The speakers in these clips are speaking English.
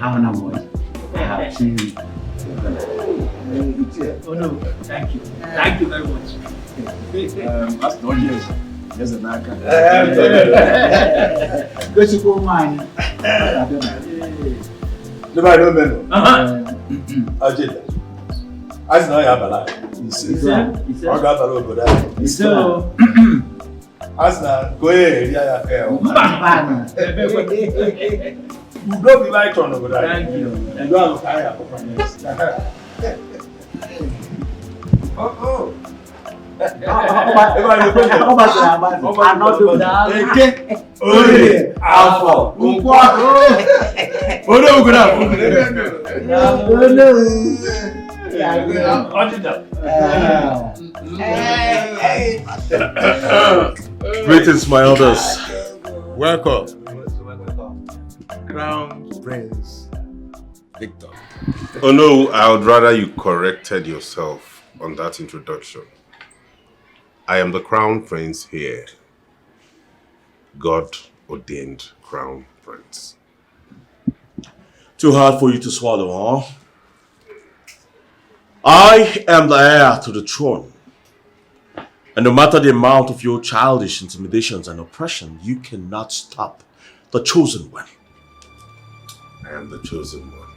How much? I have seen you. Oh no, thank you. Thank you very much. That's not yours. There's an icon. Go to go mine. Nobody don't know. I'll tell you. As now you have a life. I'll go have a little bit. As now, go ahead. You don't be like on over there. Thank you. You don't have a fire. Oh. I'm not doing that. Greetings, my elders. Welcome. Crown Prince Victor. Oh no, I would rather you corrected yourself on that introduction. I am the Crown Prince here. God ordained Crown Prince. Too hard for you to swallow, huh? I am the heir to the throne. And no matter the amount of your childish intimidations and oppression, you cannot stop the chosen one. I am the chosen one.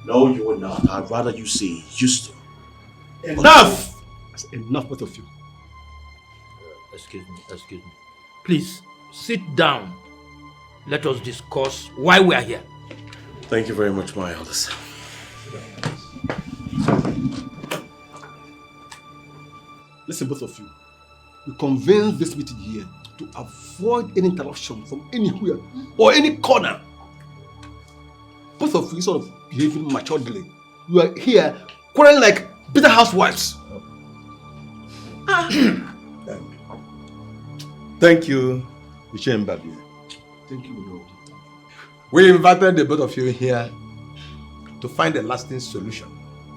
No, you will not. I'd rather you say used to. Enough! That's enough, both of you. Excuse me. Please, sit down. Let us discuss why we are here. Thank you very much, my elders. Listen, both of you. We convened this meeting here to avoid any interruption from anywhere or any corner. Both of you sort of behaving maturely. You are here quarreling like bitter housewives. Thank you, Michelle Mbabi. Thank you, Lord. We invited the both of you here to find a lasting solution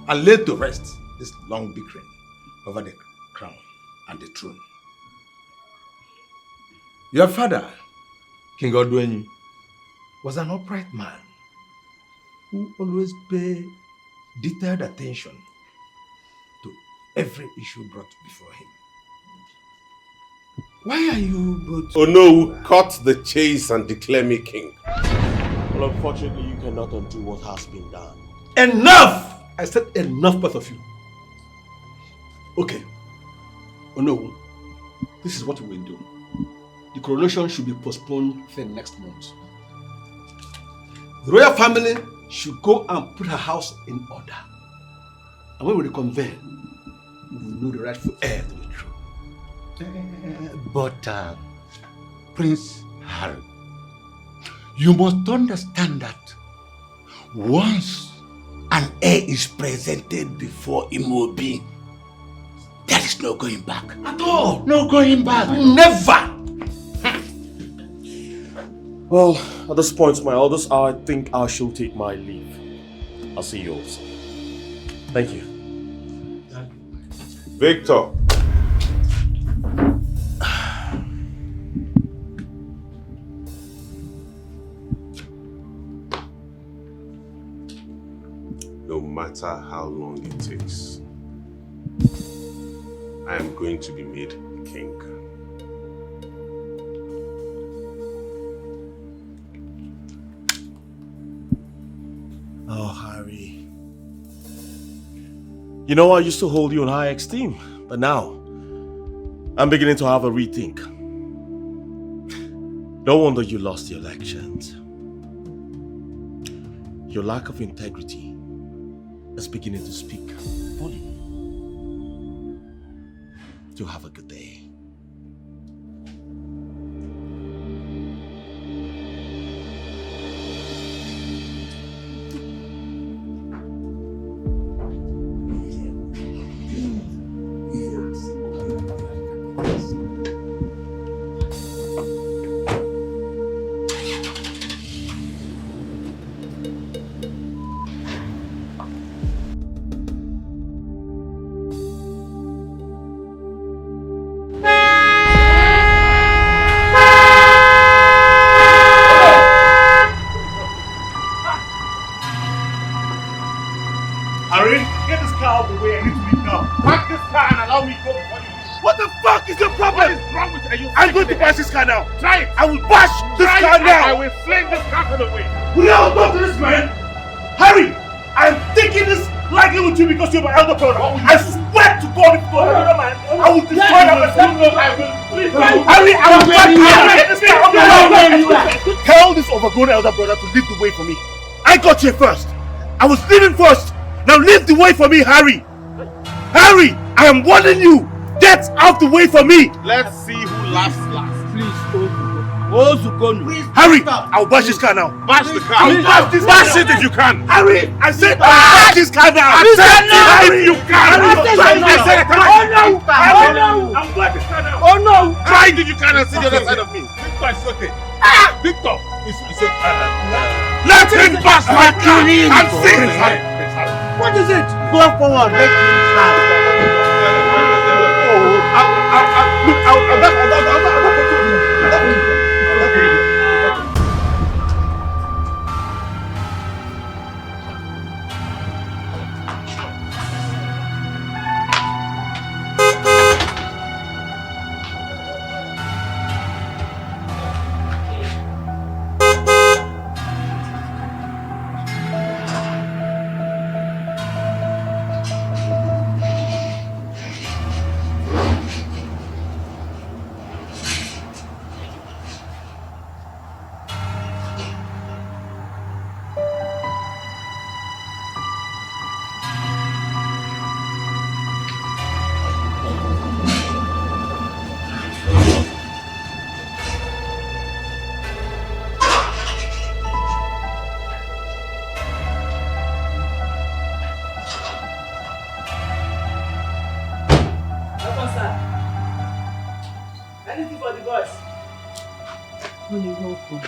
and lay to rest this long bickering over the crown and the throne. Your father, King Odwenyi, was an upright man who always paid detailed attention to every issue brought before him. Why are you both... Oh no, cut the chase and declare me king. Well, unfortunately, you cannot undo what has been done. Enough! I said enough, both of you. Okay. Oh no, this is what we will do. The coronation should be postponed till next month. The royal family should go and put her house in order. And when we reconvene, we will know the rightful heir to the throne. But Prince Harry, you must understand that once an heir is presented before Imobi, there is no going back. At all! No going back. Never! Well, at this point, my elders, I think I shall take my leave. I'll see you also. Thank you. Victor. No matter how long it takes, I am going to be made king. Oh, Harry. You know, I used to hold you in high esteem, but now I'm beginning to have a rethink. No wonder you lost the elections. Your lack of integrity is beginning to speak fully. Do have a good day. problem. What is wrong with you? I'm going to bash this car now. Try it. I will bash this car now. I will fling this car away. Will you all talk to this man? Harry, I'm taking this lightly with you because you're my elder brother. I swear to God, if you go another man, I will destroy that person. Harry, I will get this car off the road. Tell this overgrown elder brother to leave the way for me. I got here first. I was leaving first. Now leave the way for me, Harry. Harry, I am warning you. Get out the way for me. Let's see who laughs last. Please, Ozukonu. Harry, I'll bash this car now. Bash the car. I'll bash this Bash car it if you can. Harry, I said I'll bash this car now. I said if you can. I said Oh no! I'll bash this car now. Oh no! Try it if you can and see the other side of me. Victor is Let him bash my car and see. What is it? Go forward, make him start. Anything for the boys? Honey, welcome.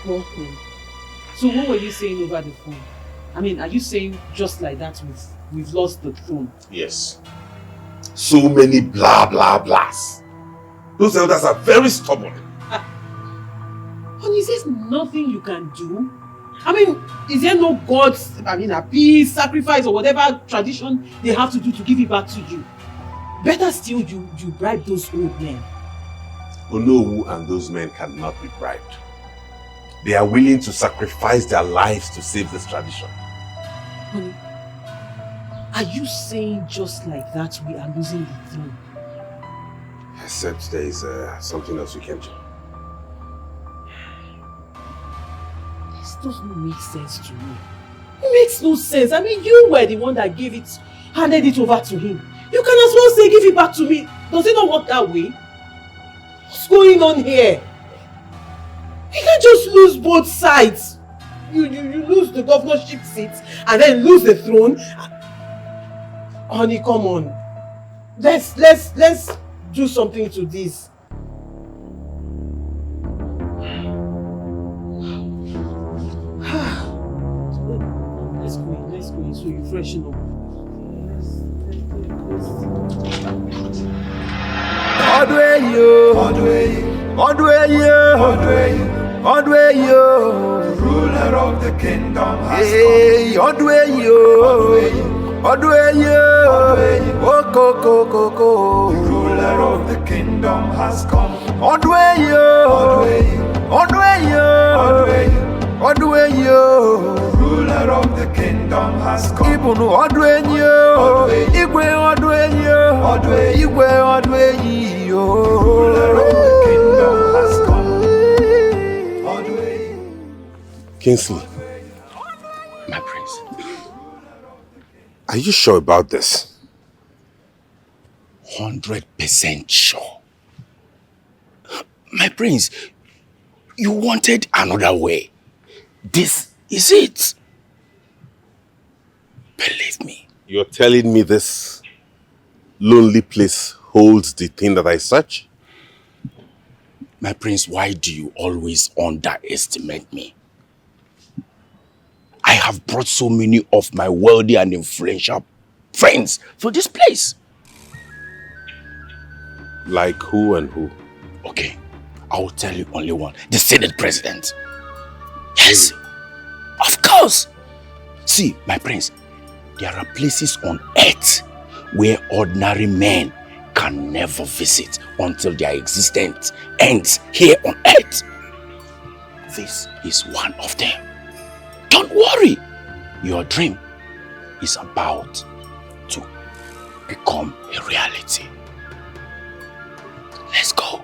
Welcome. So what were you saying over the phone? I mean, are you saying just like that we've lost the throne? Yes. So many blah blah blahs. Those elders are very stubborn. Honey, is there nothing you can do? I mean, is there no gods, a peace, sacrifice or whatever tradition they have to do to give it back to you? Better still, you bribe those old men. Onowu and those men cannot be bribed. They are willing to sacrifice their lives to save this tradition. Honey, are you saying just like that we are losing the throne? Except there is something else we can do. This doesn't make sense to me. It makes no sense. I mean, you were the one that handed it over to him. You can as well say, give it back to me. Does it not work that way? What's going on here? You can't just lose both sides. You lose the governorship seats and then lose the throne. Honey, come on. Let's do something to this. Let's go in so you freshen up. Ruler of the kingdom has come. Ruler of the kingdom has come. Ruler of the kingdom has come. Ruler of the kingdom has come. Kingsley, My prince, are you sure about this? 100% sure. My prince, you wanted another way. This is it. Believe me. You're telling me this lonely place holds the thing that I search? My prince, why do you always underestimate me? I have brought so many of my wealthy and influential friends to this place. Like who and who? Okay, I will tell you only one. The Senate President. Yes, of course. See, my prince, there are places on earth where ordinary men can never visit until their existence ends here on earth. This is one of them. Don't worry. Your dream is about to become a reality. Let's go.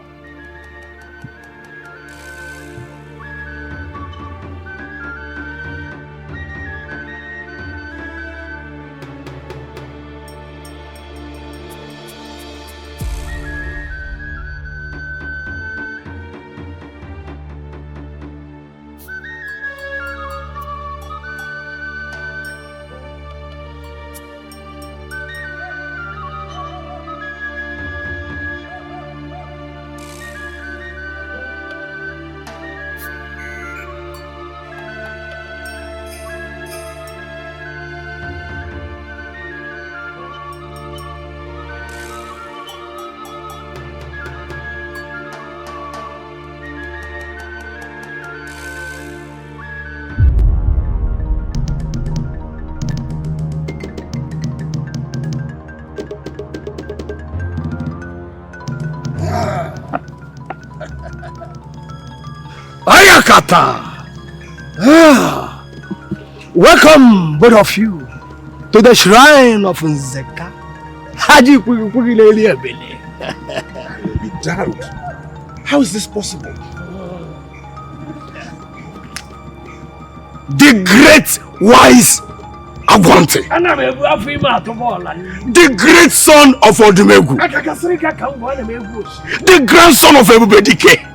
Ayakata! Welcome, both of you, to the shrine of Nzeka. Haji Pugilele Bene. Be damned. How is this possible? The great wise Agwante. The great son of Odumegu. The grandson of Ebubedike.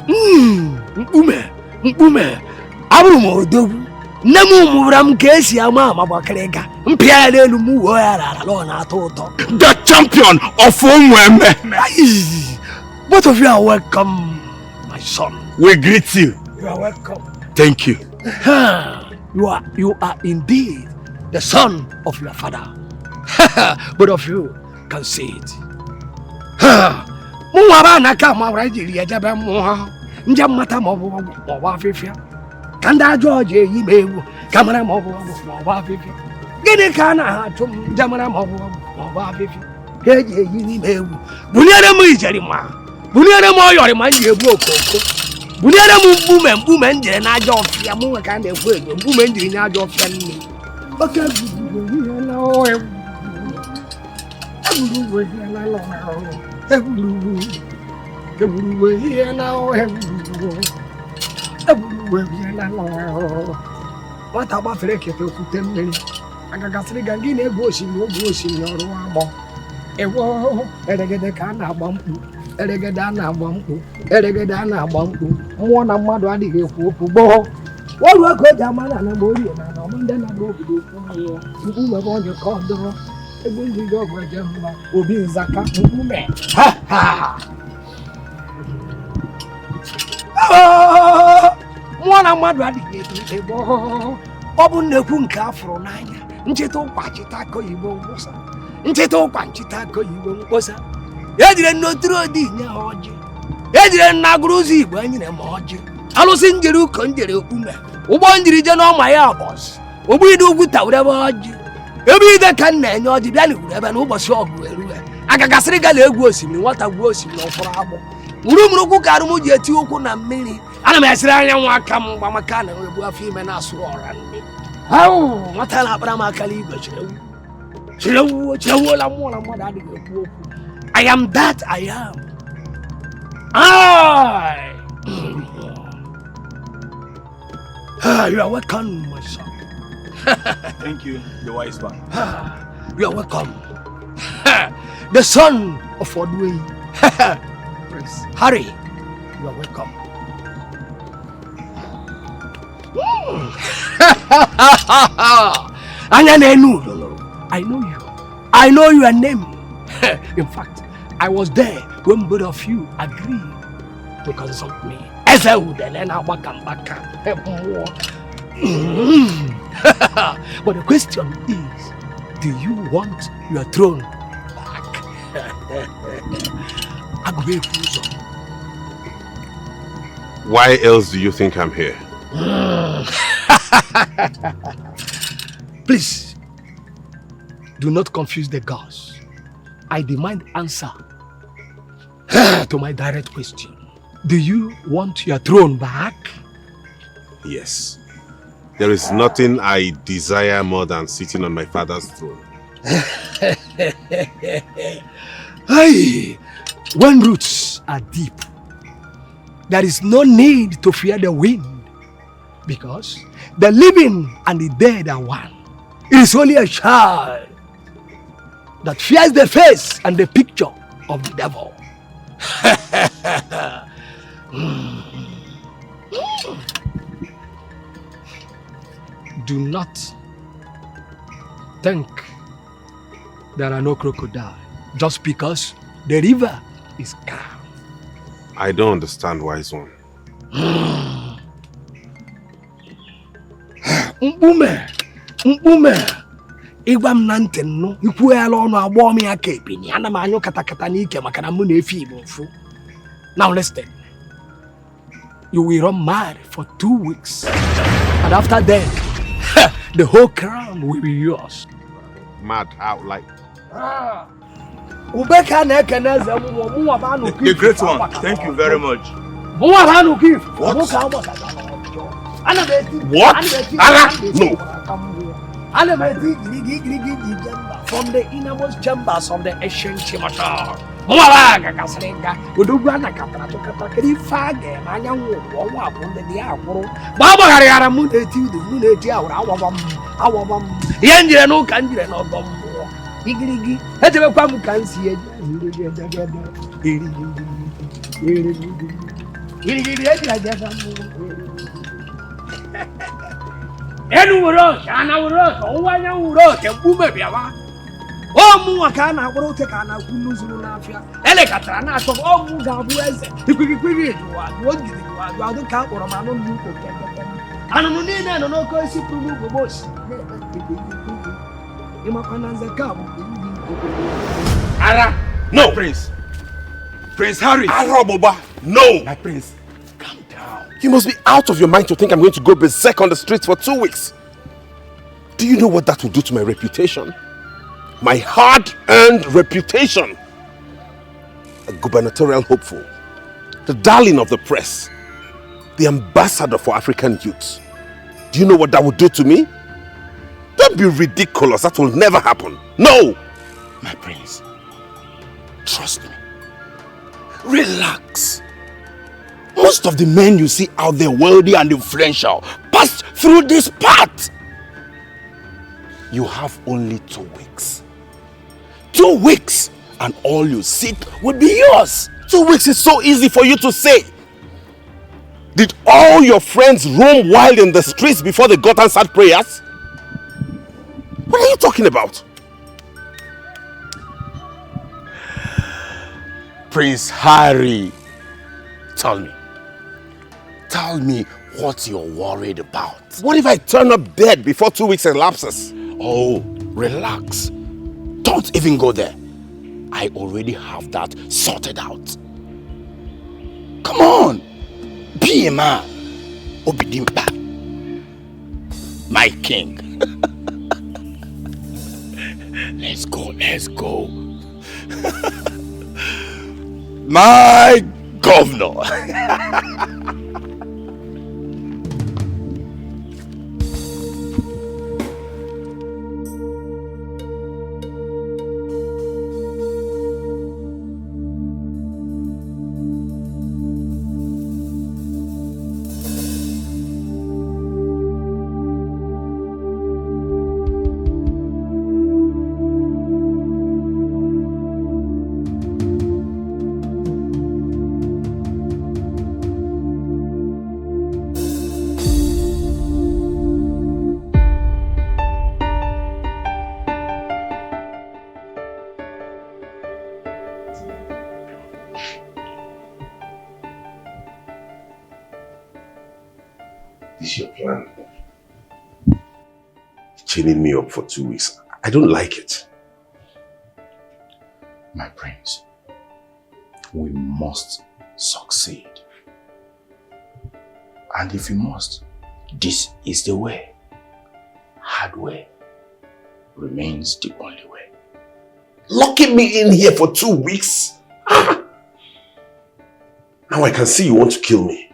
Mpume. Abumo Odogu. Nemu muram kesi ama mabakrega. Mpiale lumu oyara lona toto. The champion of Umweme. Both of you are welcome, my son. We greet you. You are welcome. Thank you. You are indeed the son of your father. Both of you can see it. Muwabana kama rajili ya jabe muha. Njamata mowa fifia. Kanda George yibewu. Kamara mowa fifia. Gini kana hatum jamara mowa fifia. Keje yibewu. Bunyere mu ijerima. Bunyere mu oyorima yebu okoko. Bunyere mu mbume njere na aja ofia mu ka na ekwu enyo mbume njiri na aja ofia nni. Oke bubu na o e. Aburu we na lo na o. Eburu we na o e. Eburu we na lo o. Wata ba fere ke to kute mmiri. Agagasiri gangi na ego osimiri oru amo. Ewo eregede ka na agba mkpu. Eregede na agba mkpu. Eregede na agba mkpu. Mmụọ na mmadụ adịghị ekwu okwu gboo. Wọ́n lọ kọjá mana na borí ọ̀nà ọmọ ndé na bó obodo fún nkú mẹ́fọ́ ọjọ́ kọ́ ọdọ́ ego ndị ndị ọgwụ eje mma obi nzaka nkú mẹ́ mmụọ na mmadụ adịghị ebe ọ bụ nnekwu nke afụrụ n'anya ncheta ụkwa ncheta aka oyibo mkposa ncheta ụkwa ncheta aka oyibo mkposa ejire nnotiri odi nye ha ọjị ejire nnagụrụ ụzọ igbo enyere m ọjị alụsị njiri ụkọ njiri okpume ụgbọ njiri je n'ọma ya bọs ụgbọ ide ugwu tawurebe ọjị ebe ide ka nna enye ọjị bịa n'ugwuru ebe n'ụbọchị ọgụ erue agagasịrị gala egwu osimiri nwata gwuo osimiri ọfụrụ agbụ murumurukwu ka arụmụ ji eti ụkwụ na mmiri ana m esiri anya nwa aka m mgba maka na egbu afọ ime na-asụ ọra nne ahụ nwata na-akpara m akala igwe chirewuola mmụọ na mmadụ adịghị ekwu okwu I am that I am. You are welcome, my son. Thank you, the wise one. You are welcome. The son of Odwe. Prince Harry, you are welcome. I know you. I know your name. In fact, I was there when both of you agreed to consult me. But the question is, do you want your throne back? Why else do you think I'm here? Please, do not confuse the gods. I demand answer Now to my direct question. Do you want your throne back? Yes. There is nothing I desire more than sitting on my father's throne. Hey, when roots are deep, there is no need to fear the wind, because the living and the dead are one. It is only a child that fears the face and the picture of the devil. Do not think there are no crocodiles just because the river is calm. I don't understand, wise one. Mkpume, ịgwa m na ntị nnụ, ikwughela ọnụ agbọọ m ya ka ebini, ana m anyụ katakata n'ike maka na mụ na-efe Igbo mfu. Now listen, you will run mad for 2 weeks, and after that, the whole crown will be yours. Mad out like... The great one, thank you very much. What? Allah? No. From the innermost chambers of the ancient Chimata. No, Prince. Prince Harry. Boba. No. My prince, calm down. You must be out of your mind to think I'm going to go berserk on the streets for 2 weeks. Do you know what that will do to my reputation? My hard-earned reputation. A gubernatorial hopeful, the darling of the press, the ambassador for African youth. Do you know what that will do to me? Don't be ridiculous. That will never happen. No! My prince, trust me. Relax. Most of the men you see out there, wealthy and influential, passed through this path. You have only 2 weeks. 2 weeks, and all you seek will be yours. 2 weeks is so easy for you to say. Did all your friends roam wild in the streets before they got answered prayers? What are you talking about? Prince Harry, tell me what you're worried about. What if I turn up dead before 2 weeks elapses? Oh, relax. Don't even go there. I already have that sorted out. Come on, be a man. Obidimpa, my king. Let's go. My governor. This is your plan. Chaining me up for 2 weeks. I don't like it. My prince, we must succeed. And if we must, this is the way. Hard way remains the only way. Locking me in here for 2 weeks? Now I can see you want to kill me.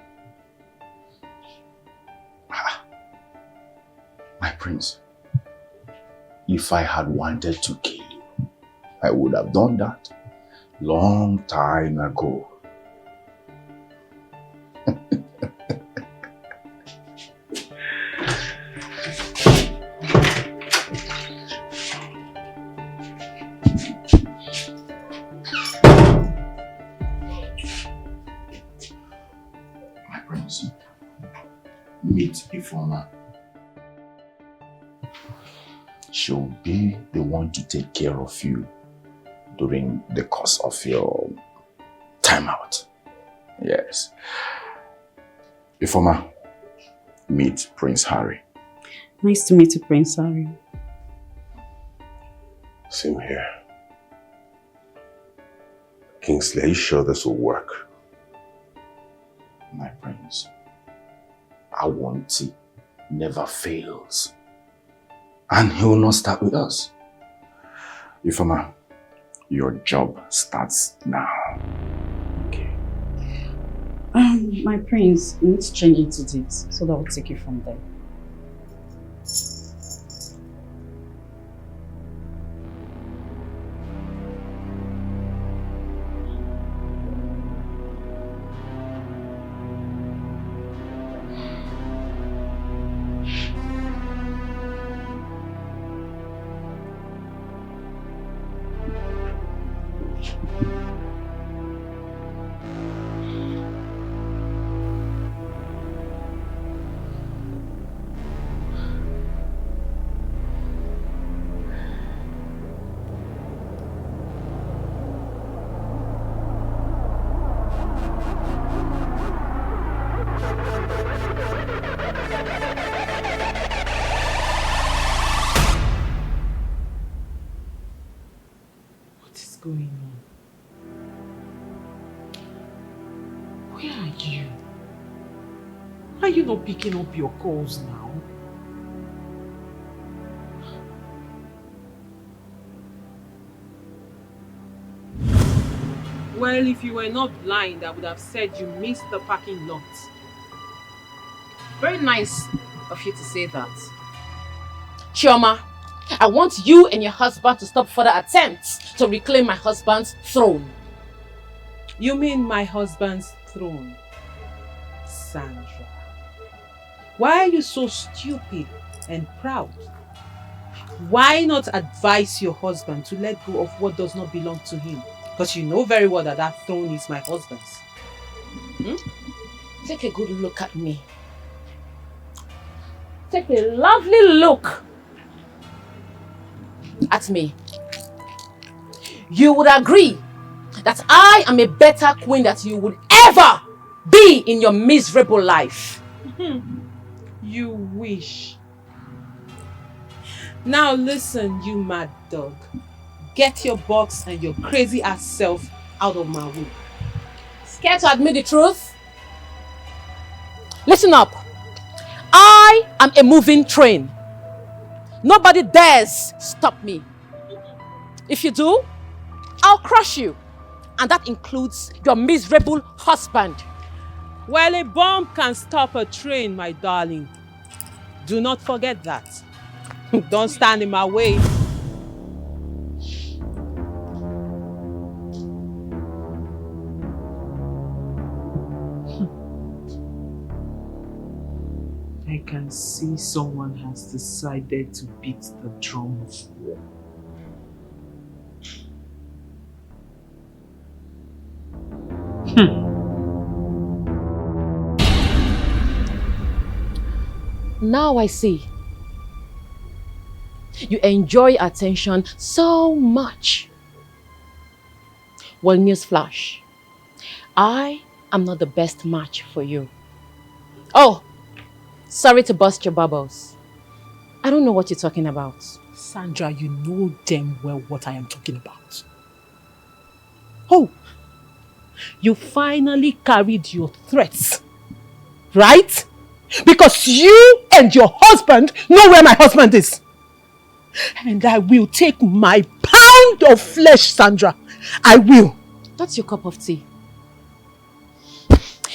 My prince, if I had wanted to kill you, I would have done that long time ago. My prince, meet Ifoma. She'll be the one to take care of you during the course of your time out. Yes. Ifoma, meet Prince Harry. Nice to meet you, Prince Harry. Same here. Kingsley, are you sure this will work? My prince, Awanti never fails. And he will not start with us. Ifoma, your job starts now. Okay. My prince, you need to change into this so that we'll take you from there. Going on? Where are you? Why are you not picking up your calls now? Well, if you were not blind, I would have said you missed the parking lot. Very nice of you to say that. Chioma, I want you and your husband to stop further attempts to reclaim my husband's throne. You mean my husband's throne? Sandra. Why are you so stupid and proud? Why not advise your husband to let go of what does not belong to him? Because you know very well that that throne is my husband's. Take a good look at me. Take a lovely look at me. You would agree that I am a better queen that you would ever be in your miserable life. You wish. Now listen, you mad dog. Get your box and your crazy ass self out of my way. Scared to admit the truth? Listen up. I am a moving train. Nobody dares stop me. If you do, I'll crush you. And that includes your miserable husband. Well, a bomb can stop a train, my darling. Do not forget that. Don't stand in my way. I can see someone has decided to beat the drum of war. Now I see. You enjoy attention so much. Well, newsflash. I am not the best match for you. Oh, sorry to burst your bubbles. I don't know what you're talking about. Sandra, you know damn well what I am talking about. Oh, you finally carried your threats, right? Because you and your husband know where my husband is. And I will take my pound of flesh, Sandra. I will. That's your cup of tea.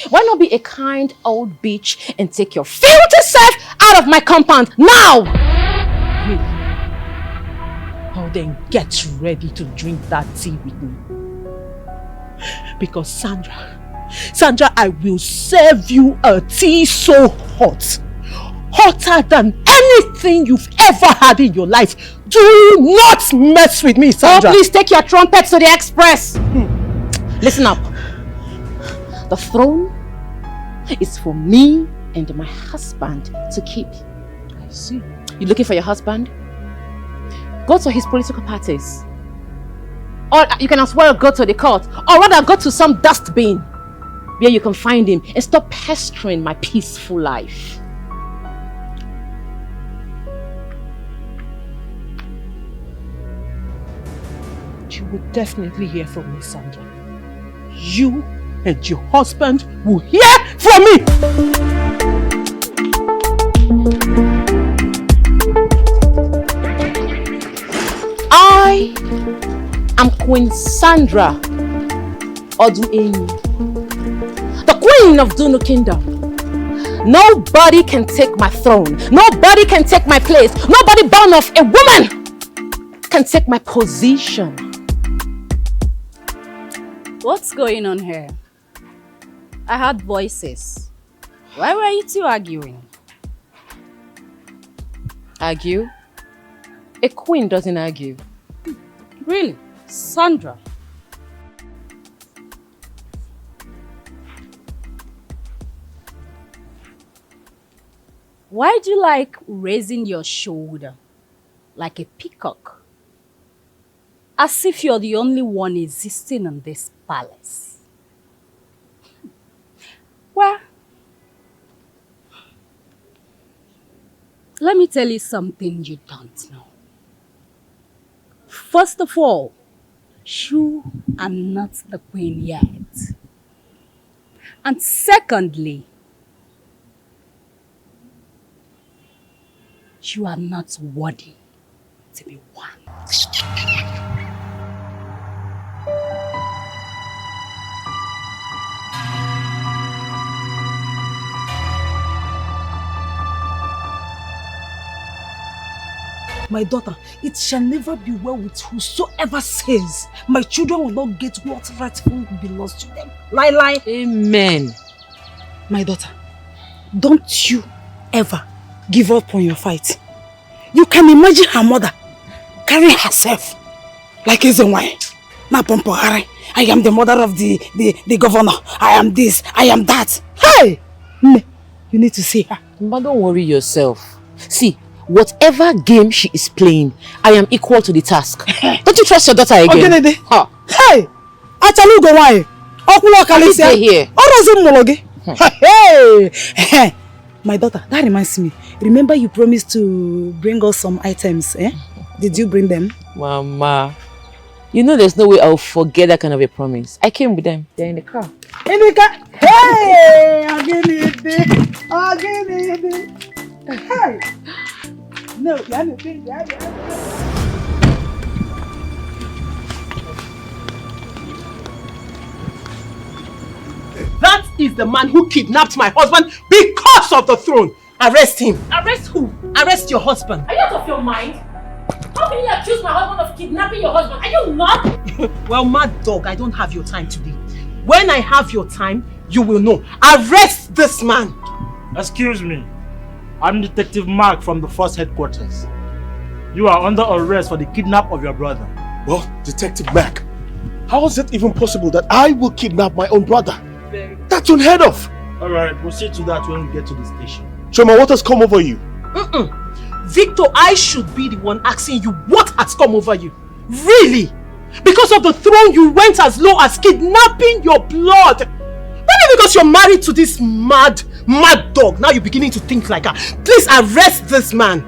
Why not be a kind old bitch and take your filthy self out of my compound now? Really? Oh, then get ready to drink that tea with me. Because Sandra, I will serve you a tea so hot. Hotter than anything you've ever had in your life. Do not mess with me, Sandra. Oh, please take your trumpet to the express. Listen up. The throne is for me and my husband to keep. I see. You looking for your husband? Go to his political parties. Or you can as well go to the court. Or rather go to some dustbin where you can find him and stop pestering my peaceful life. You will definitely hear from me, Sandra. You and your husband will hear from me! I am Queen Sandra Oduenyi, the Queen of Dunu Kingdom. Nobody can take my throne. Nobody can take my place. Nobody born of a woman can take my position. What's going on here? I heard voices. Why were you two arguing? Argue? A queen doesn't argue. Really? Sandra? Why do you like raising your shoulder like a peacock? As if you're the only one existing in this palace. Well, let me tell you something you don't know. First of all, you are not the queen yet. And secondly, you are not worthy to be one. My daughter, it shall never be well with whosoever says my children will not get what rightfully belongs to them. Lie. Amen. My daughter, don't you ever give up on your fight. You can imagine her mother carrying herself like Ezenwai. I am the mother of the governor. I am this, I am that. Hey! You need to see her. But don't worry yourself. See, whatever game she is playing, I am equal to the task. Don't you trust your daughter again? Okay, huh. Hey! Achalu go why? Stay here. Hey! My daughter, that reminds me. Remember you promised to bring us some items, eh? Did you bring them? Mama, you know there's no way I'll forget that kind of a promise. I came with them. They're in the car. In the car? Hey! Again it. Hey! No, that is the man who kidnapped my husband because of the throne. Arrest him. Arrest who? Arrest your husband. Are you out of your mind? How can you accuse my husband of kidnapping your husband? Are you not? Well, mad dog, I don't have your time today. When I have your time, you will know. Arrest this man. Excuse me. I'm Detective Mark from the Force Headquarters. You are under arrest for the kidnap of your brother. Well, Detective Mark, how is it even possible that I will kidnap my own brother? That's unheard of. Alright, we'll see to that when we get to the station. Choma, what has come over you? Victor, I should be the one asking you what has come over you. Really? Because of the throne you went as low as kidnapping your blood. Maybe because you're married to this mad dog. Now you're beginning to think like her. Please arrest this man.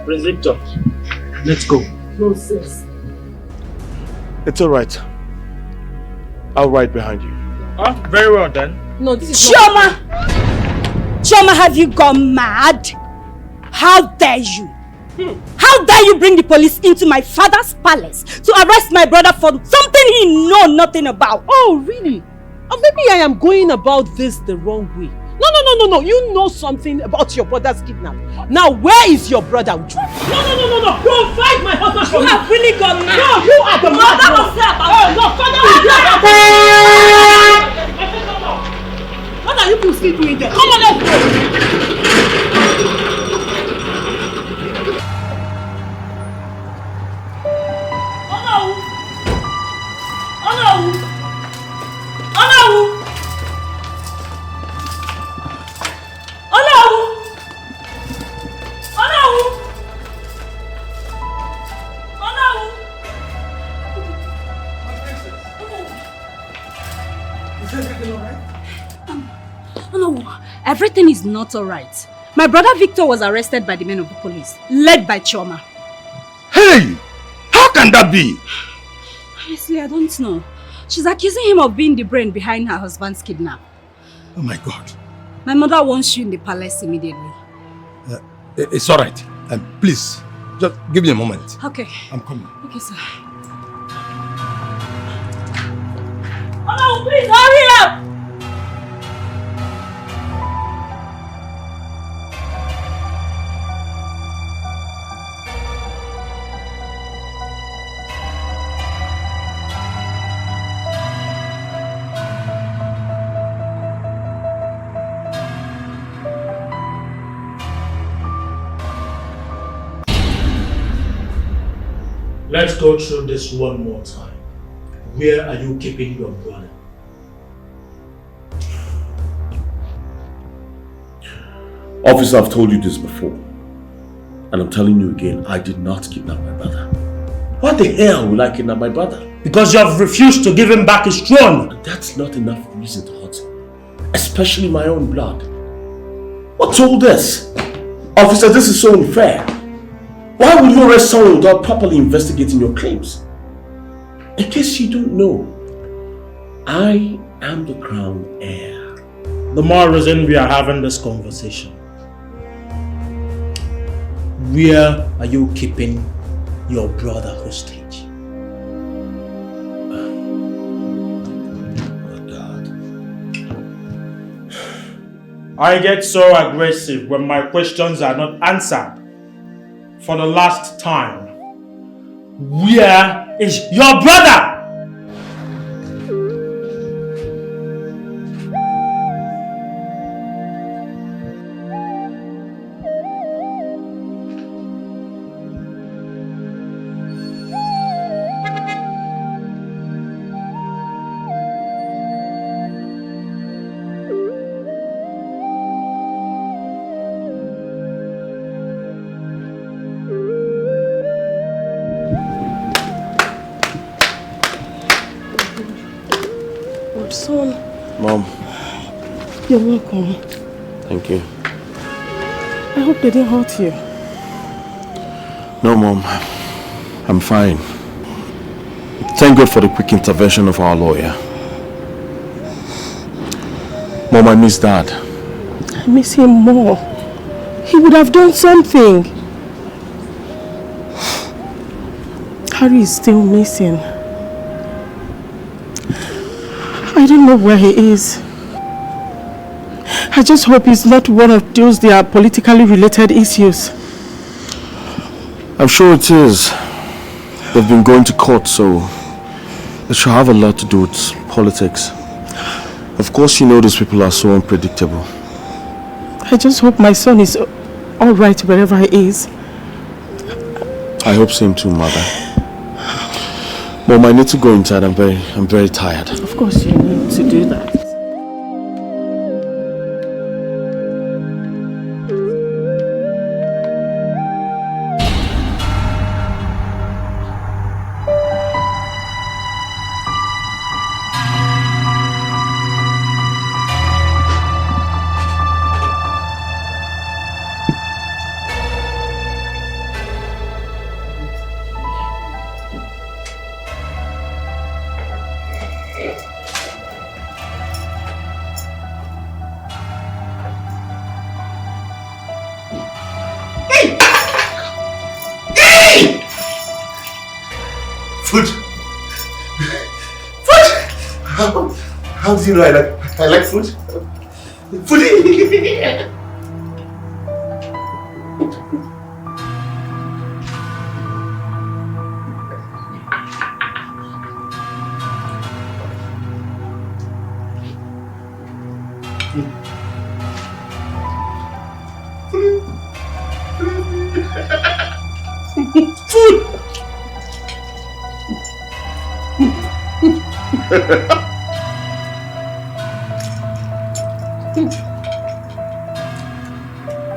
Prince Victor, let's go. Nonsense. It's alright. I'll ride behind you. Very well then. No, this is Chioma! Chioma, have you gone mad? How dare you? How dare you bring the police into my father's palace to arrest my brother for something he knows nothing about? Oh, really? Or maybe I am going about this the wrong way. No. You know something about your brother's kidnap. Now, where is your brother? No. Provide my husband for me. You have really gone mad. No, you are the mother of that. Oh, no, father will do. What are you two still doing there? Come on, let's go. Everything is not alright. My brother Victor was arrested by the men of the police, led by Chioma. Hey! How can that be? Honestly, I don't know. She's accusing him of being the brain behind her husband's kidnap. Oh my God. My mother wants you in the palace immediately. It's alright. Please, just give me a moment. Okay. I'm coming. Okay, sir. Oh no, please hurry up! Let's go through this one more time. Where are you keeping your brother? Officer, I've told you this before. And I'm telling you again, I did not kidnap my brother. Why the hell will I kidnap my brother? Because you have refused to give him back his throne. That's not enough reason to hurt him. Especially my own blood. What's all this? Officer, this is so unfair. Why would you arrest someone without properly investigating your claims? In case you don't know, I am the crown heir. The more reason we are having this conversation. Where are you keeping your brother hostage? Oh God. I get so aggressive when my questions are not answered. For the last time, where is your brother? Son. Mom. You're welcome. Thank you. I hope they didn't hurt you. No, Mom. I'm fine. Thank God for the quick intervention of our lawyer. Mom, I miss Dad. I miss him more. He would have done something. Harry is still missing. I don't know where he is. I just hope he's not one of those their politically related issues. I'm sure it is. They've been going to court, so it should have a lot to do with politics. Of course, you know those people are so unpredictable. I just hope my son is all right wherever he is. I hope same too, Mother. Mom, I need to go inside. I'm very tired. Of course you need to do that. How do you know I like food? Foodie! Food!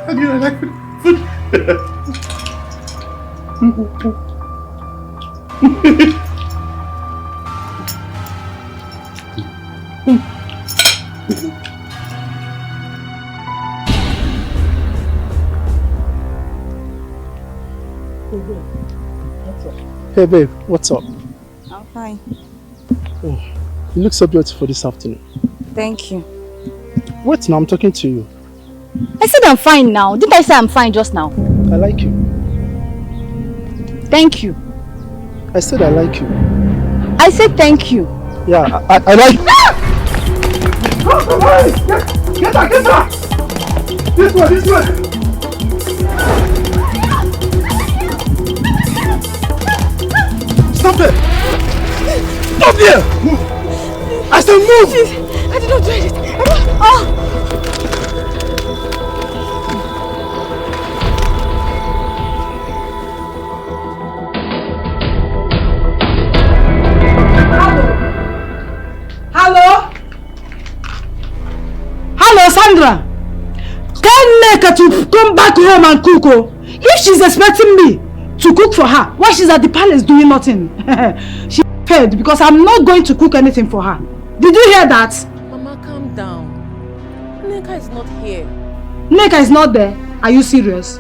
How do you like food? Hey babe, what's up? I'm fine. Oh, you look so beautiful this afternoon. Thank you. Wait now, I'm talking to you. I said I'm fine now. Didn't I say I'm fine just now? I like you. Thank you. I said I like you. I said thank you. Yeah, I like... Get her! This way! Stop it! Stop there! I said move! Please, I did not do anything. Oh! Hello, Sandra. Tell Neka to come back home and cook. Oh. If she's expecting me to cook for her, why she's at the palace doing nothing? She paid because I'm not going to cook anything for her. Did you hear that? Mama, calm down. Neka is not here. Neka is not there. Are you serious?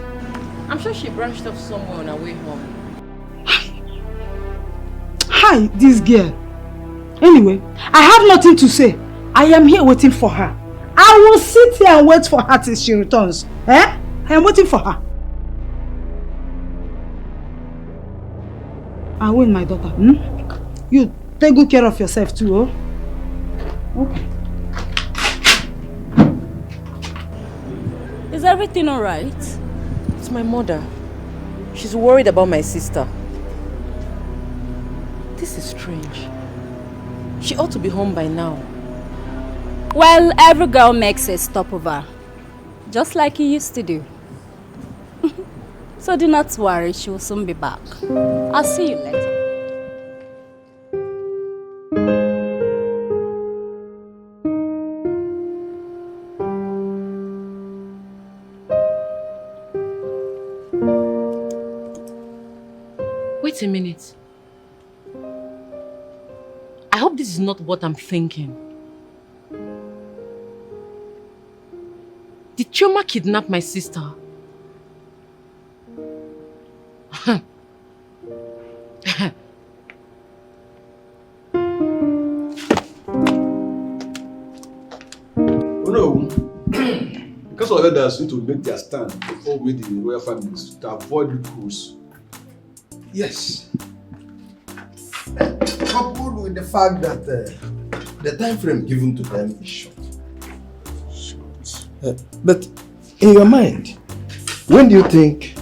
I'm sure she branched off somewhere on her way home. Hi, this girl. Anyway, I have nothing to say. I am here waiting for her. I will sit here and wait for her till she returns. I am waiting for her. I will, my daughter. You take good care of yourself too, oh? Okay. Is everything alright? It's my mother. She's worried about my sister. This is strange. She ought to be home by now. Well, every girl makes a stopover, just like you used to do. So do not worry, she will soon be back. I'll see you later. Wait a minute. I hope this is not what I'm thinking. Did Chioma kidnap my sister? Oh no. Because of elders need to make their stand before we the royal families to avoid recruits. Yes. Coupled with the fact that the time frame given to them is short. But in your mind, when do you think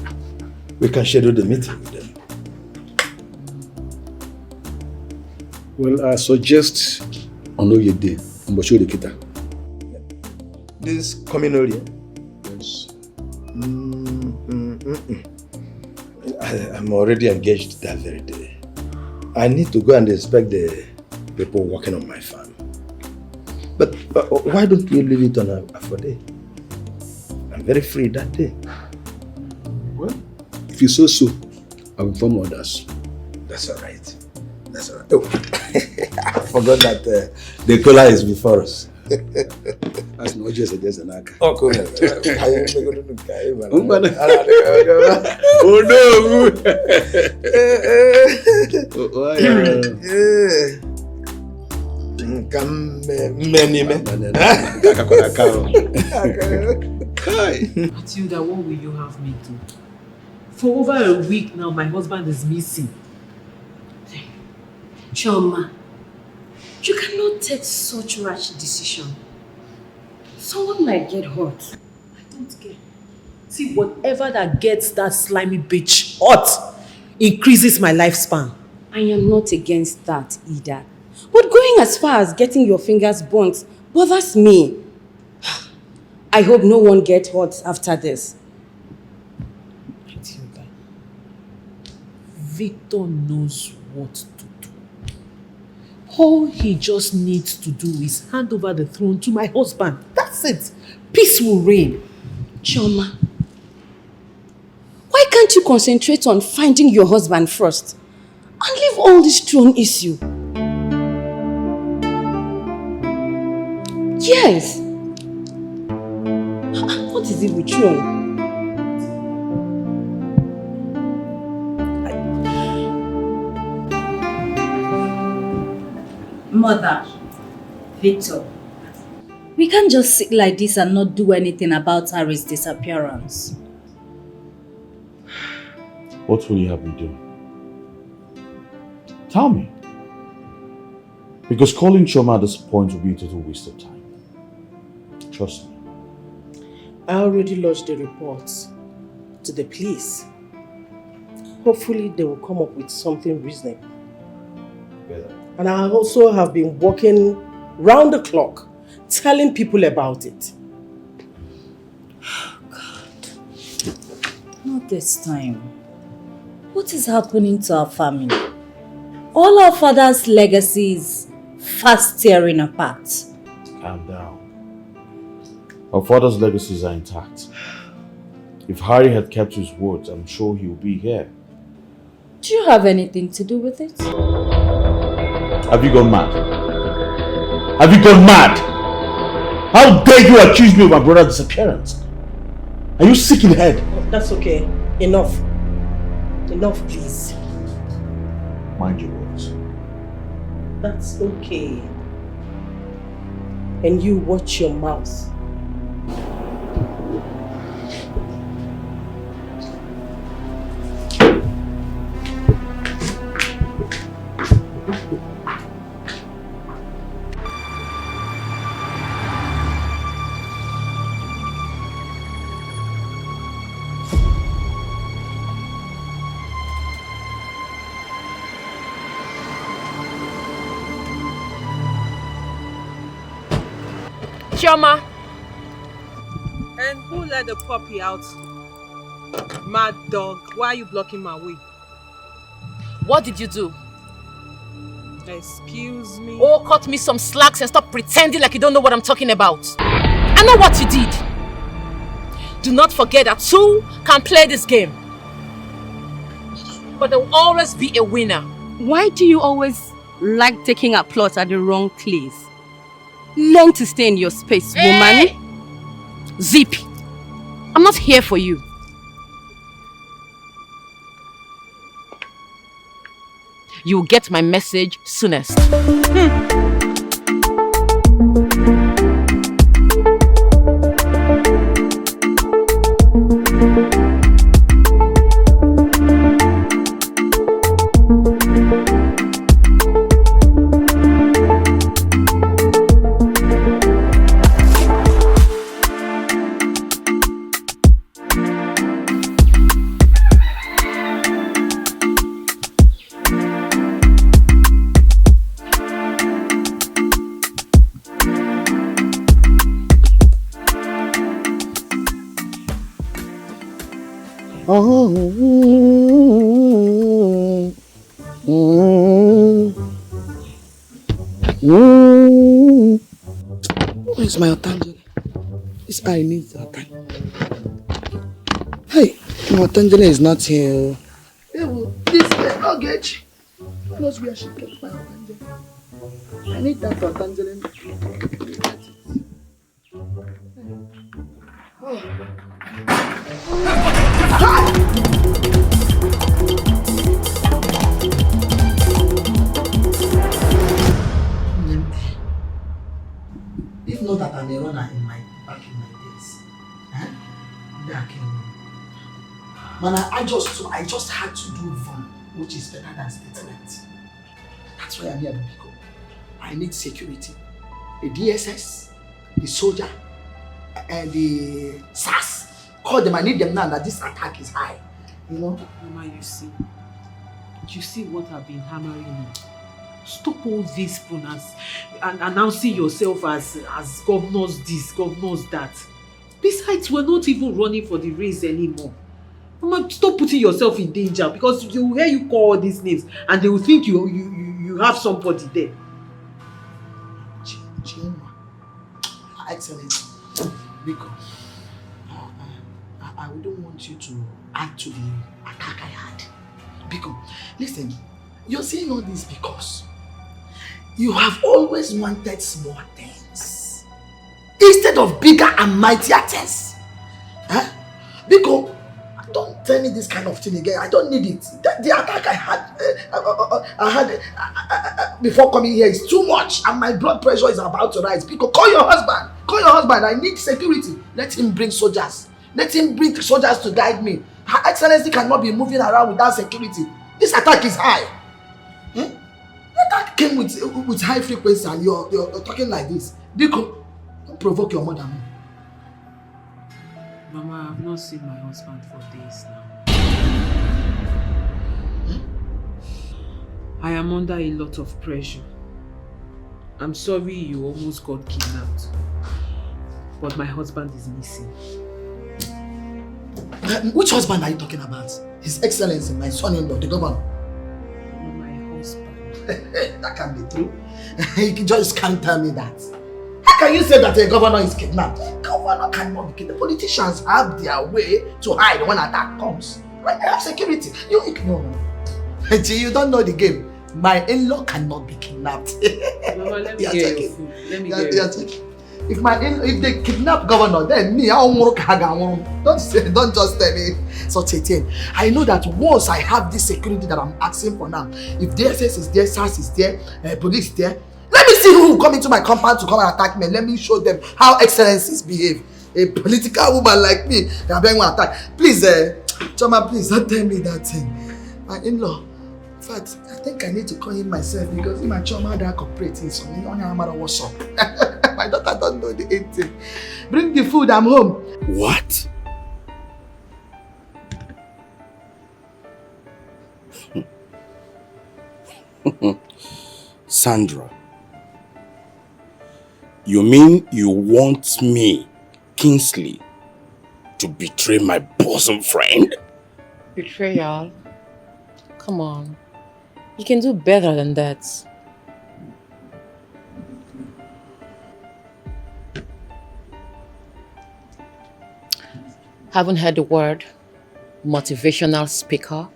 we can schedule the meeting with them? Well, I suggest on your day, Mbosho Kita. This coming earlier? Yes. I'm already engaged that very day. I need to go and inspect the people working on my farm. But why don't we leave it on a day? I'm very free that day. Well, if you so, I'll inform others. That's all right. That's all right. Oh, I forgot that the cola is before us. That's not just an act. Oh, cool. Oh no! Matilda, what will you have me do? For over a week now, my husband is missing. Chioma, You cannot take such rash decision. Someone might get hurt. I don't care. See, whatever that gets that slimy bitch hot increases my lifespan. I am not against that either. But going as far as getting your fingers burnt bothers me. I hope no one gets hurt after this. Victor knows what to do. All he just needs to do is hand over the throne to my husband. That's it. Peace will reign. Chioma, why can't you concentrate on finding your husband first and leave all this throne issue? Yes. What is it with you? Mother, Victor, we can't just sit like this and not do anything about Harry's disappearance. What will you have me do? Tell me. Because calling Chioma at this point will be a total waste of time. Trust me. I already lodged the reports to the police. Hopefully they will come up with something reasonable. And I also have been working round the clock, telling people about it. Oh God. Not this time. What is happening to our family? All our father's legacies fast tearing apart. Calm down. Our father's legacies are intact. If Harry had kept his words, I'm sure he would be here. Do you have anything to do with it? Have you gone mad? Have you gone mad? How dare you accuse me of my brother's disappearance? Are you sick in the head? That's okay. Enough. Enough, please. Mind your words. That's okay. And you watch your mouth. Chioma. And who let the puppy out? Mad dog, why are you blocking my way? What did you do? Excuse me? Oh, cut me some slacks and stop pretending like you don't know what I'm talking about. I know what you did. Do not forget that two can play this game. But there will always be a winner. Why do you always like taking applause at the wrong place? Learn to stay in your space, woman. Zip. I'm not here for you. You'll get my message soonest. Where's my Otangele? This eye needs Otangele. Hey, my Otangele is not here. This luggage knows where she kept my Otangele. I need that Otangele. If not that I'm a runner back in my days, then I can run. Man, I just had to do fun, which is better than statement. That's why I'm here, Biko. I need security. The DSS, the soldier, and the SAS. Call them, I need them now that this attack is high. You know? Mama, you see what I've been hammering on. Stop all this pronouns and announcing yourself as governors this, governors that. Besides, we're not even running for the race anymore. Mama, stop putting yourself in danger because they will hear you call all these names and they will think you have somebody there. Excellent. Because I wouldn't want you to add to the attack I had. Because, listen, you're saying all this because you have always wanted small things instead of bigger and mightier things. Huh? Because, don't tell me this kind of thing again. I don't need it. The attack I had before coming here is too much and my blood pressure is about to rise. Because, call your husband. Call your husband. I need security. Let him bring soldiers. Let him bring soldiers to guide me. Her Excellency cannot be moving around without security. This attack is high. The attack came with high frequency and you're talking like this. Biko, don't provoke your mother. Mama, I've not seen my husband for days now. I am under a lot of pressure. I'm sorry you almost got kidnapped. But my husband is missing. Which husband are you talking about? His Excellency, my son-in-law, the governor. My husband. That can be true. You just can't tell me that. How can you say that a governor is kidnapped? Governor cannot be kidnapped. Politicians have their way to hide when attack comes. When they have security, you ignore them. You don't know the game. My in-law cannot be kidnapped. Mama, let me get your food. Let me get your food. If they kidnap governor, then me, don't just tell me such a thing. I know that once I have this security that I'm asking for now, if DSS is there, SAS is there, police is there, let me see who will come into my compound to come and attack me. Let me show them how excellencies behave. A political woman like me, they are being attacked. Please, Choma, please don't tell me that thing. My in-law, in fact, I think I need to call him myself because my Choma that cooperating, so me only matter what's up. My daughter don't know the 18. Bring the food, I'm home. What? Sandra, you mean you want me, Kingsley, to betray my bosom friend? Betrayal? Come on. You can do better than that. Haven't heard the word motivational speaker?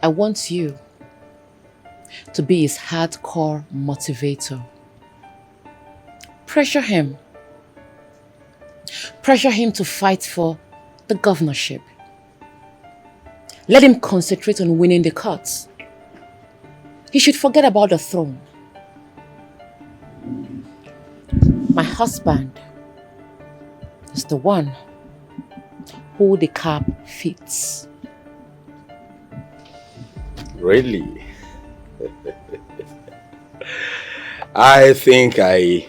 I want you to be his hardcore motivator. Pressure him. Pressure him to fight for the governorship. Let him concentrate on winning the courts. He should forget about the throne. My husband is the one who the cap fits. Really? I think I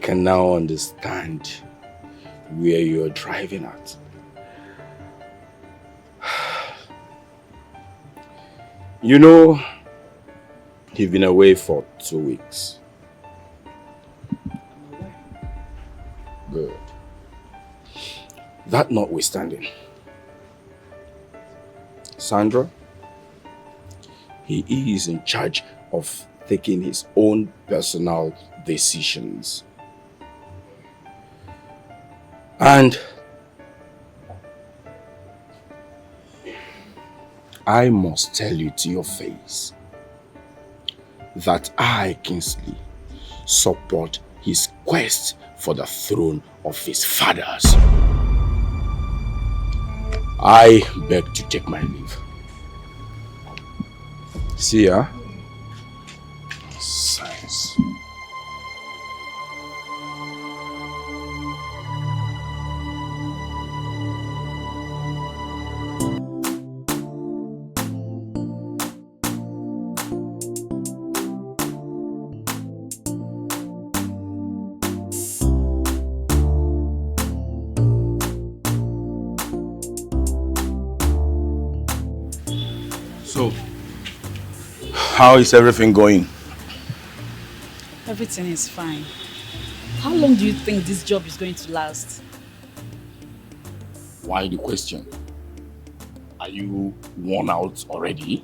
can now understand where you're driving at. You know, you've been away for 2 weeks. Good. That notwithstanding, Sandra, he is in charge of taking his own personal decisions. And I must tell you to your face that I, Kingsley, support his quest for the throne of his fathers. I beg to take my leave. See ya. Science. How is everything going? Everything is fine. How long do you think this job is going to last? Why the question? Are you worn out already?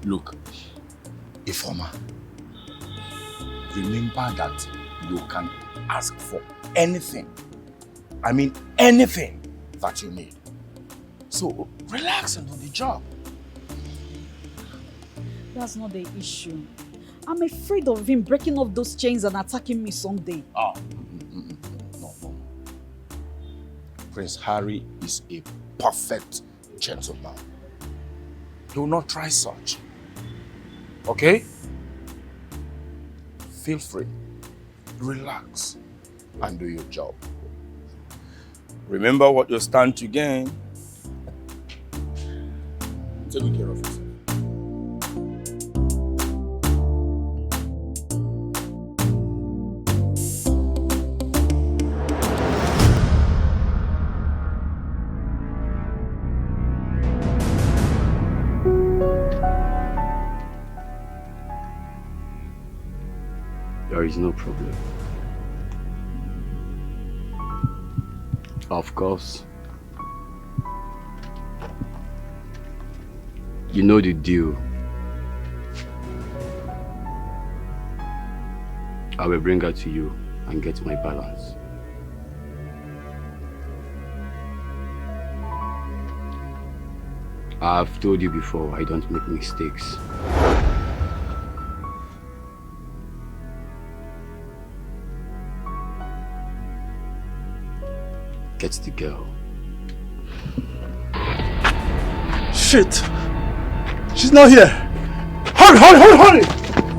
Look, Ifoma, remember that you can ask for anything. I mean anything that you need. So relax and do the job. That's not the issue. I'm afraid of him breaking off those chains and attacking me someday. Oh, no. Prince Harry is a perfect gentleman. He will not try such. Okay? Feel free, relax, and do your job. Remember what you stand to gain. Take good care of yourself. There is no problem. Of course. You know the deal. I will bring her to you and get my balance. I've told you before, I don't make mistakes. Get the girl. Shit! She's not here! Hurry!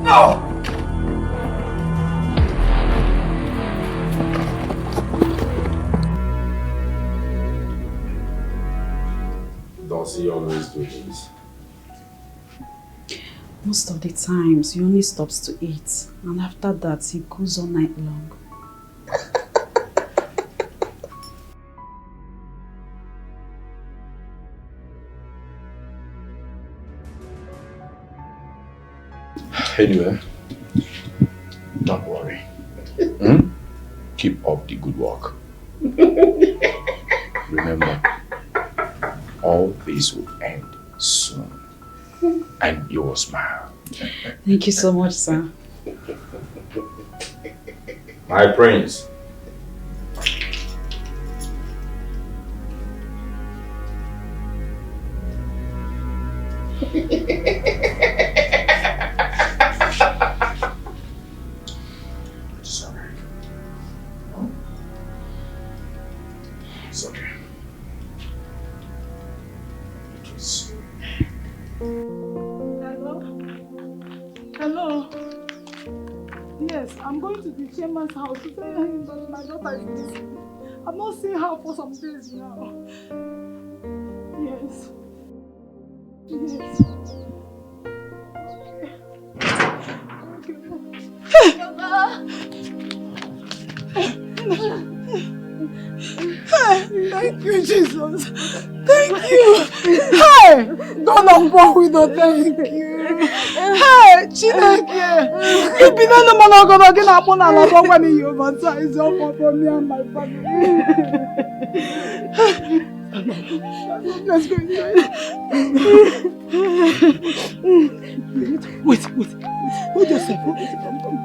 No! Does he always do this? Most of the times, he only stops to eat. And after that, he goes all night long. Anyway, don't worry. Keep up the good work. Remember, all this will end soon. And you will smile. Thank you so much, sir. My prince. Hello. Yes, I'm going to the chairman's house to tell him that my daughter is missing. I've not seen her for some days now. Yes. Thank you, Jesus. Thank you. Hey, God of God, we don't thank you. Hey, Chineke. You've been on the man again upon a lot of money you oversize for me and my family. Let's go inside. Wait. Hold yourself. Come.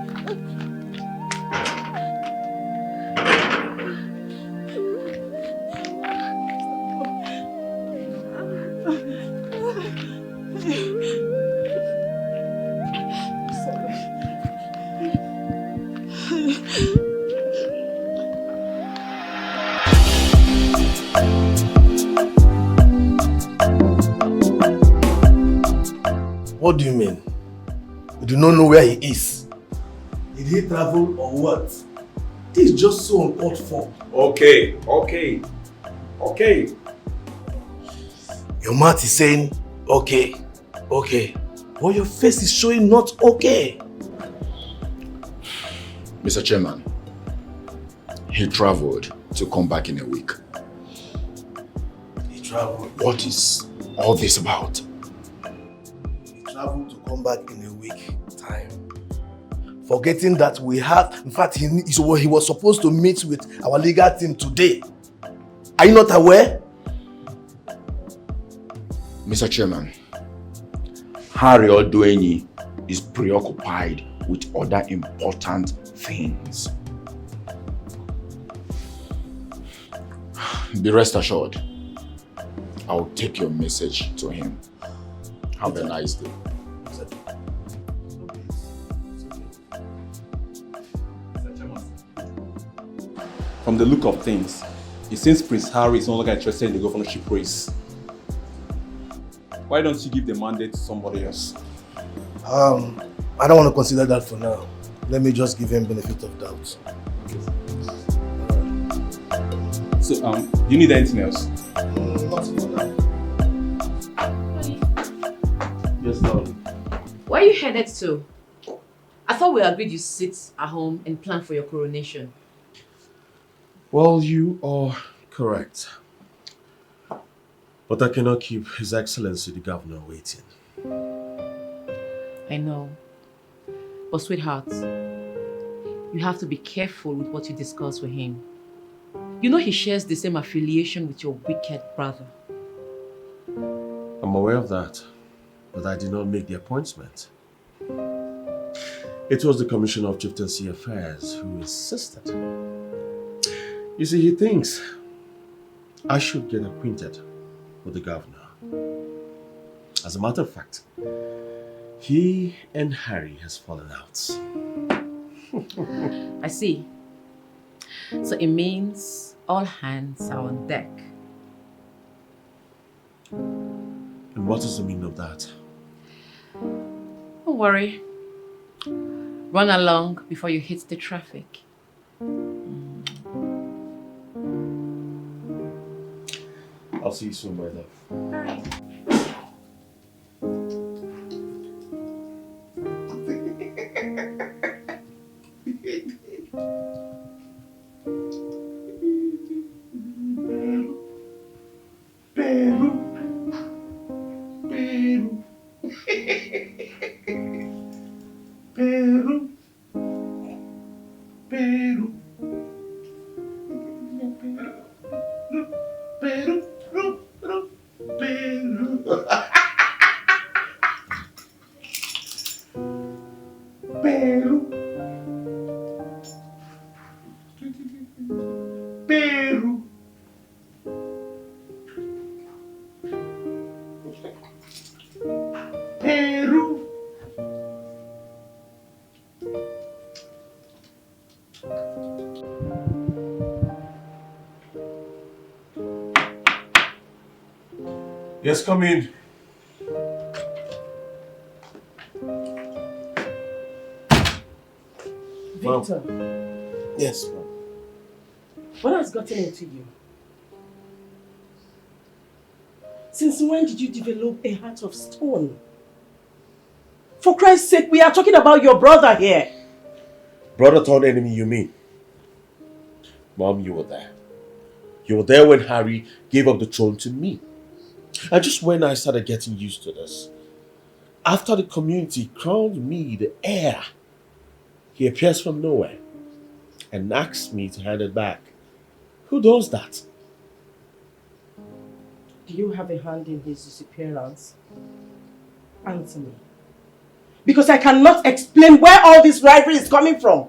What do you mean? You do not know where he is? Did he travel or what? This is just so uncalled for. Okay. Your mouth is saying, okay. But your face is showing not okay. Mr. Chairman, he traveled to come back in a week. He traveled? What is all this about? He traveled travel to come back in a week time. Forgetting that we have, in fact, he was supposed to meet with our legal team today. Are you not aware? Mr. Chairman, Harry Oduenyi is preoccupied with other important things. Be rest assured, I'll take your message to him. Have a nice day. From the look of things, it seems Prince Harry is no longer interested in the governorship race. Why don't you give the mandate to somebody else? I don't want to consider that for now. Let me just give him benefit of doubt. So, do you need anything else? Not for now. Yes, darling. Where are you headed to? I thought we agreed you sit at home and plan for your coronation. Well, you are correct. But I cannot keep His Excellency the Governor waiting. I know. But sweetheart, you have to be careful with what you discuss with him. You know he shares the same affiliation with your wicked brother. I'm aware of that, but I did not make the appointment. It was the Commissioner of Chieftaincy Affairs who insisted. You see, he thinks I should get acquainted with the governor. As a matter of fact, he and Harry has fallen out. I see. So it means all hands are on deck. And what is the meaning of that? Don't worry. Run along before you hit the traffic. I'll see you soon, my love. Alright. Yes, come in. Victor, Yes, ma'am. what has gotten into you? Since when did you develop a heart of stone? For Christ's sake, we are talking about your brother here. Brother turned enemy, you mean? Mom, you were there. You were there when Harry gave up the throne to me. And just when I started getting used to this, after the community crowned me the heir, he appears from nowhere and asks me to hand it back. Who does that? Do you have a hand in his disappearance? Answer me. Because I cannot explain where all this rivalry is coming from.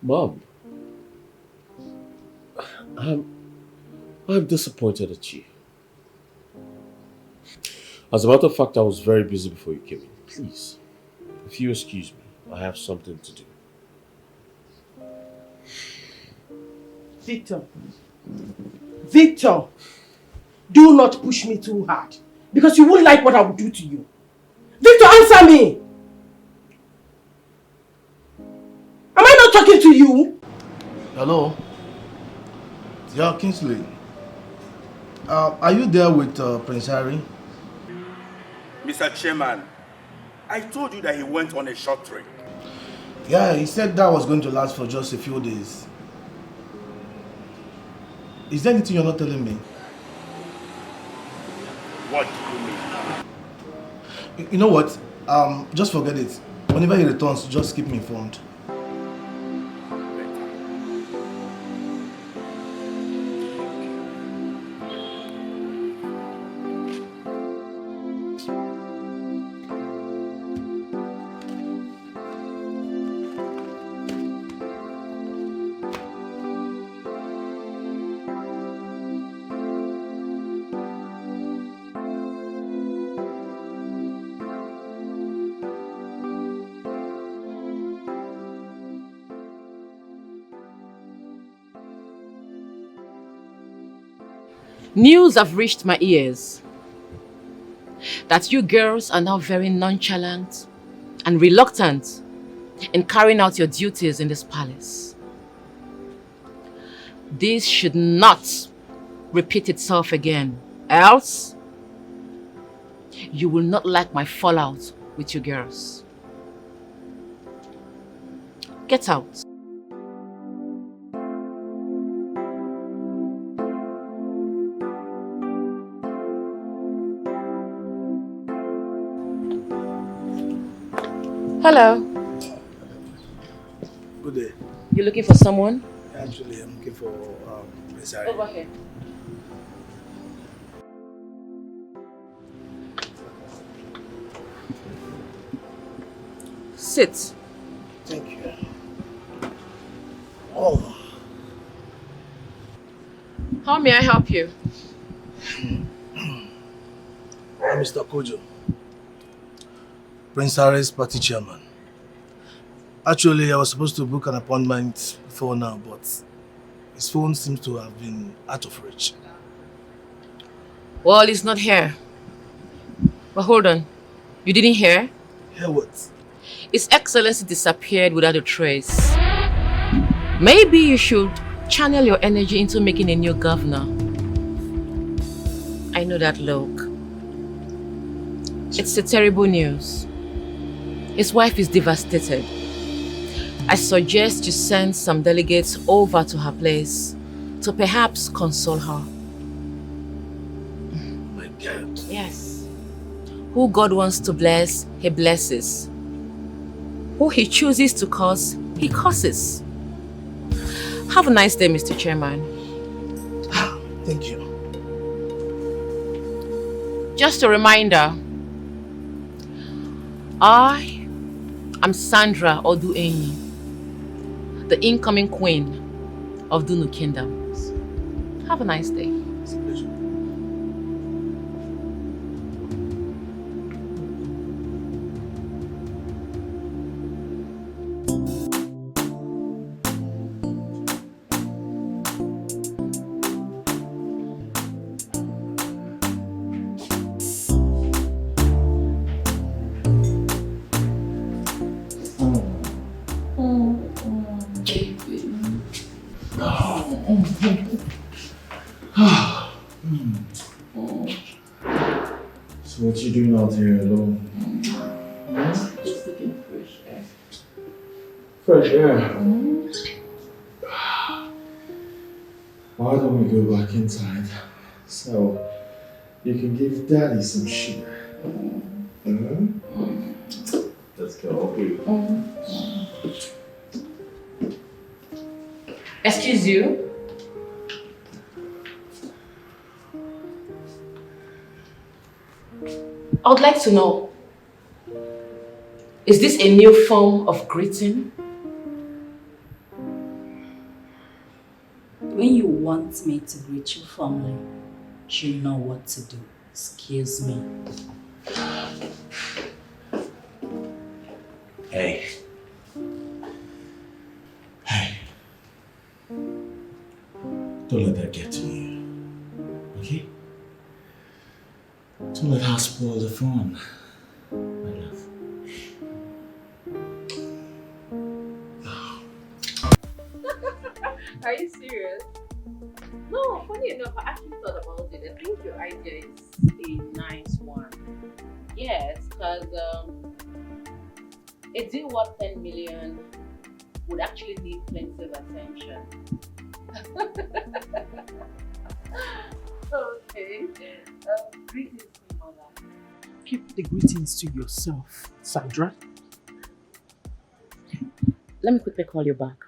Mom, I'm disappointed at you. As a matter of fact, I was very busy before you came in. Please, if you excuse me, I have something to do. Victor, do not push me too hard. Because you won't like what I will do to you. Victor, answer me! Am I not talking to you? Hello? Yeah, Kingsley. Are you there with Prince Harry? Mr. Chairman, I told you that he went on a short trip. Yeah, he said that was going to last for just a few days. Is there anything you're not telling me? What do you mean? You know what? Just forget it. Whenever he returns, just keep me informed. News have reached my ears that you girls are now very nonchalant and reluctant in carrying out your duties in this palace. This should not repeat itself again, else you will not like my fallout with you girls. Get out. Hello. Good day. You looking for someone? Actually, I'm looking for Miss Harry. Over here. Sit. Thank you. Oh. How may I help you? I'm Mr. Kojo, Prince Harry's party chairman. Actually, I was supposed to book an appointment before now, but his phone seems to have been out of reach. Well, he's not here. But hold on. You didn't hear? Hear what? His Excellency disappeared without a trace. Maybe you should channel your energy into making a new governor. I know that look. It's a terrible news. His wife is devastated. I suggest you send some delegates over to her place to perhaps console her. My God. Yes. Who God wants to bless, He blesses. Who He chooses to curse, He curses. Have a nice day, Mr. Chairman. Thank you. Just a reminder, I am Sandra Oduenyi, the incoming queen of Dunu Kingdoms. Have a nice day. It's a pleasure. So what you doing out here alone? Just looking fresh air. Fresh air? Why don't we go back inside so you can give Daddy some sugar? Let's go. Excuse you? I would like to know, is this a new form of greeting? When you want me to greet your family, you know what to do. Excuse me. Hey. Hey. Don't let that get to you. Okay? Don't let her spoil the fun, my love. Are you serious? No, funny enough, I actually thought about it. I think your idea is a nice one. Yes, because a deal worth 10 million would actually need plenty of attention. Okay. Greetings, my mother. keep the greetings to yourself, Sandra. Let me quickly call you back.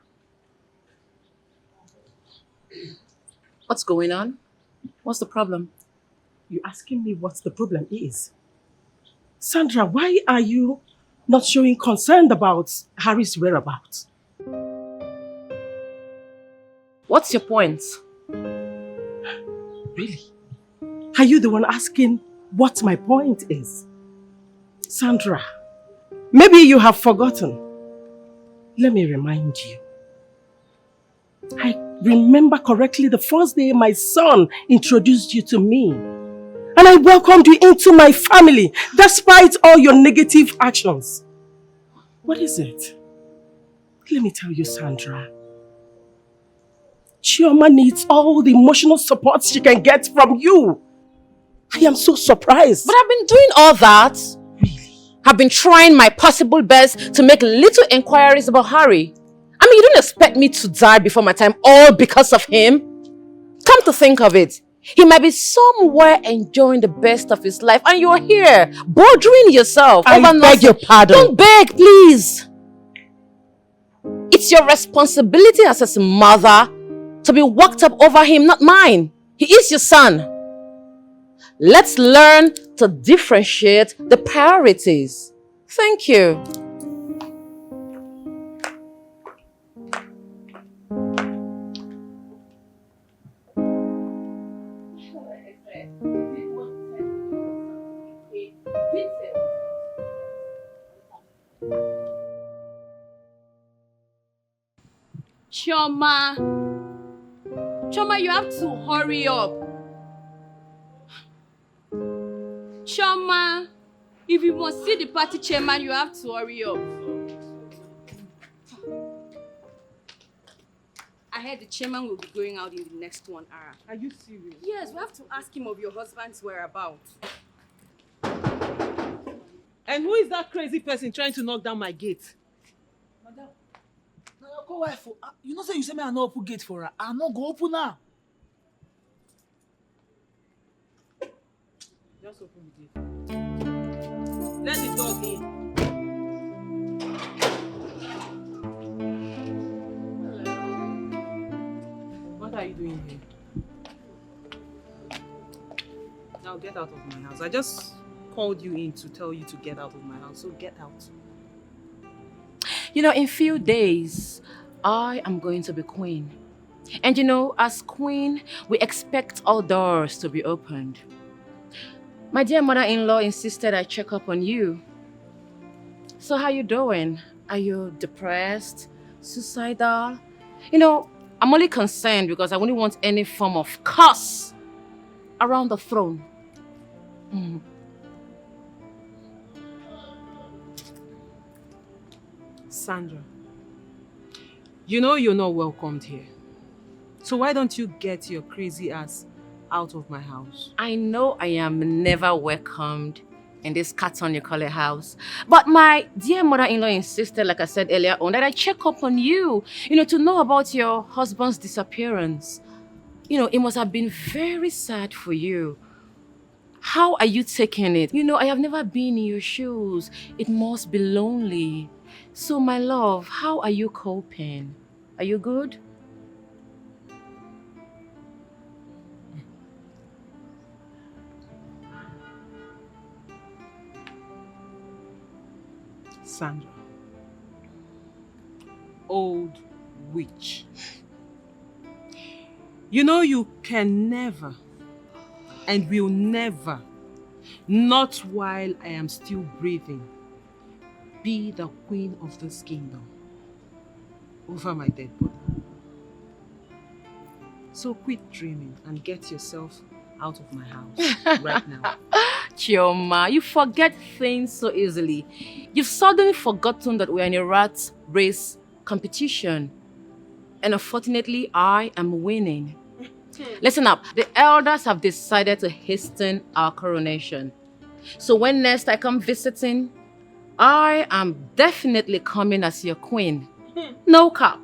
What's going on? What's the problem? You're asking me what the problem is. Sandra, why are you not showing concern about Harry's whereabouts? What's your point? Really? Are you the one asking what my point is? Sandra, maybe you have forgotten. Let me remind you. I remember correctly the first day my son introduced you to me. And I welcomed you into my family, despite all your negative actions. What is it? Let me tell you, Sandra. Chioma needs all the emotional support she can get from you. I am so surprised. But I've been doing all that. Really? I've been trying my possible best to make little inquiries about Harry. I mean, you don't expect me to die before my time all because of him. Come to think of it, he might be somewhere enjoying the best of his life and you're here, bothering yourself. I beg your pardon. Don't beg, please. It's your responsibility as his mother to be worked up over him, not mine. He is your son. Let's learn to differentiate the priorities. Thank you. Chioma, you have to hurry up. Chioma, if you must see the party chairman, you have to hurry up. I heard the chairman will be going out in the next 1 hour. Are you serious? Yes, we have to ask him of your husband's whereabouts. And who is that crazy person trying to knock down my gate? Madam, now your co-wife, you know say you say me I no open gate for her. I no go open now. Just open the gate. Let the dog in. What are you doing here? Now get out of my house. I just called you in to tell you to get out of my house, so get out. You know, in few days, I am going to be queen. And you know, as queen, we expect all doors to be opened. My dear mother-in-law insisted I check up on you. So how you doing? Are you depressed? Suicidal? You know, I'm only concerned because I wouldn't want any form of curse around the throne. Sandra, you know you're not welcomed here. So why don't you get your crazy ass out of my house? I know I am never welcomed in this carton you call a house. But my dear mother-in-law insisted, like I said earlier on, that I check up on you, you know, to know about your husband's disappearance. You know, it must have been very sad for you. How are you taking it? You know, I have never been in your shoes. It must be lonely. So, my love, how are you coping? Are you good? Sandra, old witch. You know you can never and will never, not while I am still breathing, be the queen of this kingdom over my dead body. So quit dreaming and get yourself out of my house right now. Chioma, you forget things so easily. You've suddenly forgotten that we're in a rat race competition. And unfortunately, I am winning. Listen up, the elders have decided to hasten our coronation. So when next I come visiting, I am definitely coming as your queen. No cap.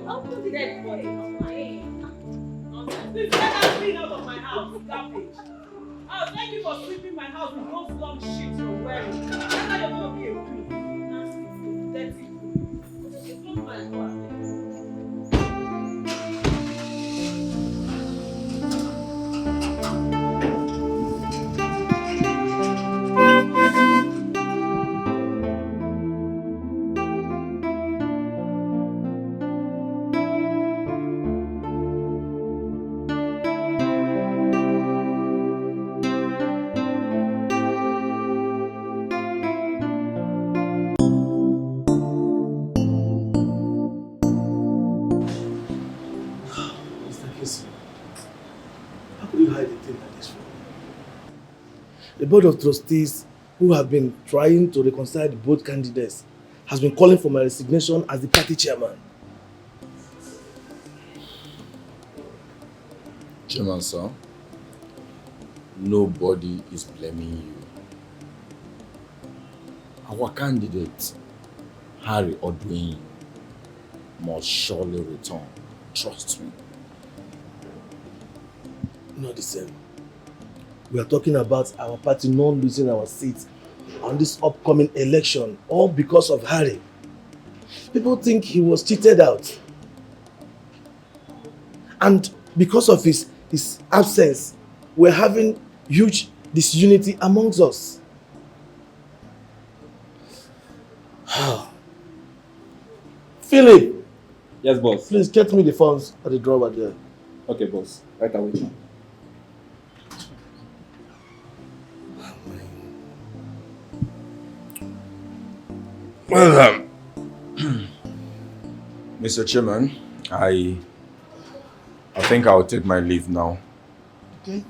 I'll put the dead body on my head. Please get that thing out of my house. Garbage. Oh, thank you for sweeping my house with those long sheets you're wearing. That's how you're going to be a queen. Nasty, dirty queen. It's not my fault. How could you hide a thing like this from me? The board of trustees, who have been trying to reconcile the both candidates, has been calling for my resignation as the party chairman. Chairman, sir, nobody is blaming you. Our candidate, Harry Odwin, must surely return. Trust me. Not the same. We are talking about our party not losing our seats on this upcoming election, all because of Harry. People think he was cheated out. And because of his absence, we're having huge disunity amongst us. Philip! Yes, boss. Please get me the phones at the drawer there. Okay, boss. Right away. Well, Mr. Chairman, I think I'll take my leave now. Okay.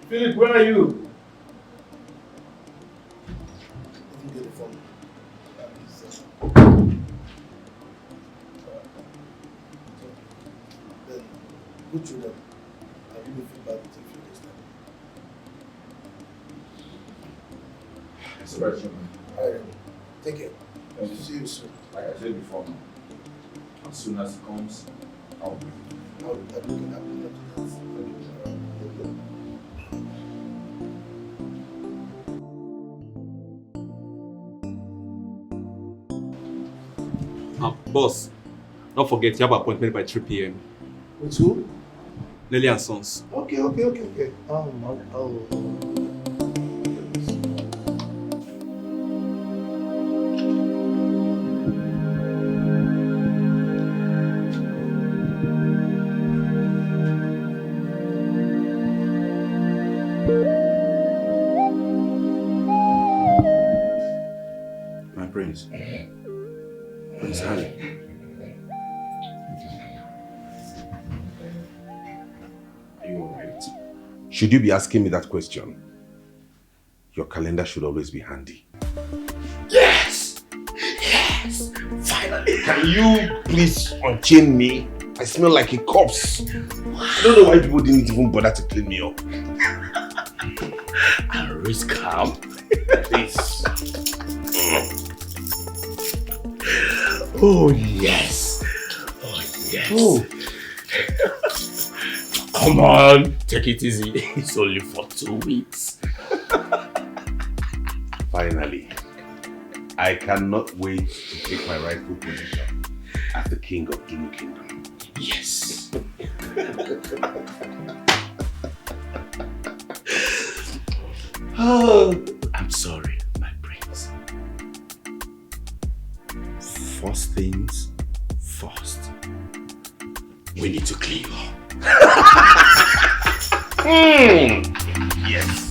Philip, where are you? Let me get the phone. Then go through them. I'll give you feedback with you next time. It's all right, Chairman. Alright. Take care. Thank you. See you soon. Like I said before, as soon as it comes, I'll be. I'll be looking at that. Boss, don't forget you have an appointment by 3 p.m. With who? Nelly and Sons. Okay. My prince. Prince Harry. Are you alright? Should you be asking me that question? Your calendar should always be handy. Yes! Yes! Finally! Can you please unchain me? I smell like a corpse. I don't know why people didn't even bother to clean me up. I'll risk harm. Please. Oh, yes. Oh, yes. Oh. Come on, take it easy. It's only for 2 weeks. Finally. I cannot wait to take my rightful position as the king of Dunu Kingdom. Yes. Oh, I'm sorry, my prince. First things first. We need to clean you up. Yes.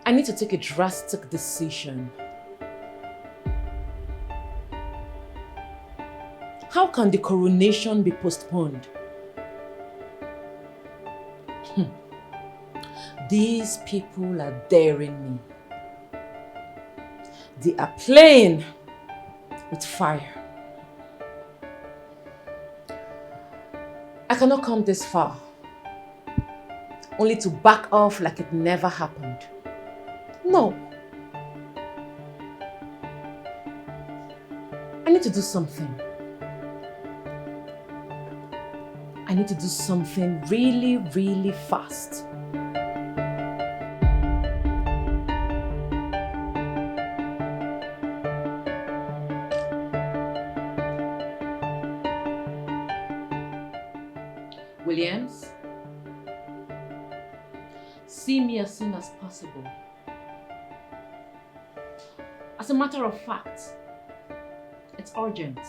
I need to take a drastic decision. How can the coronation be postponed? These people are daring me. They are playing with fire. I cannot come this far, only to back off like it never happened. No. I need to do something. I need to do something really, really fast. Williams, see me as soon as possible. As a matter of fact, it's urgent.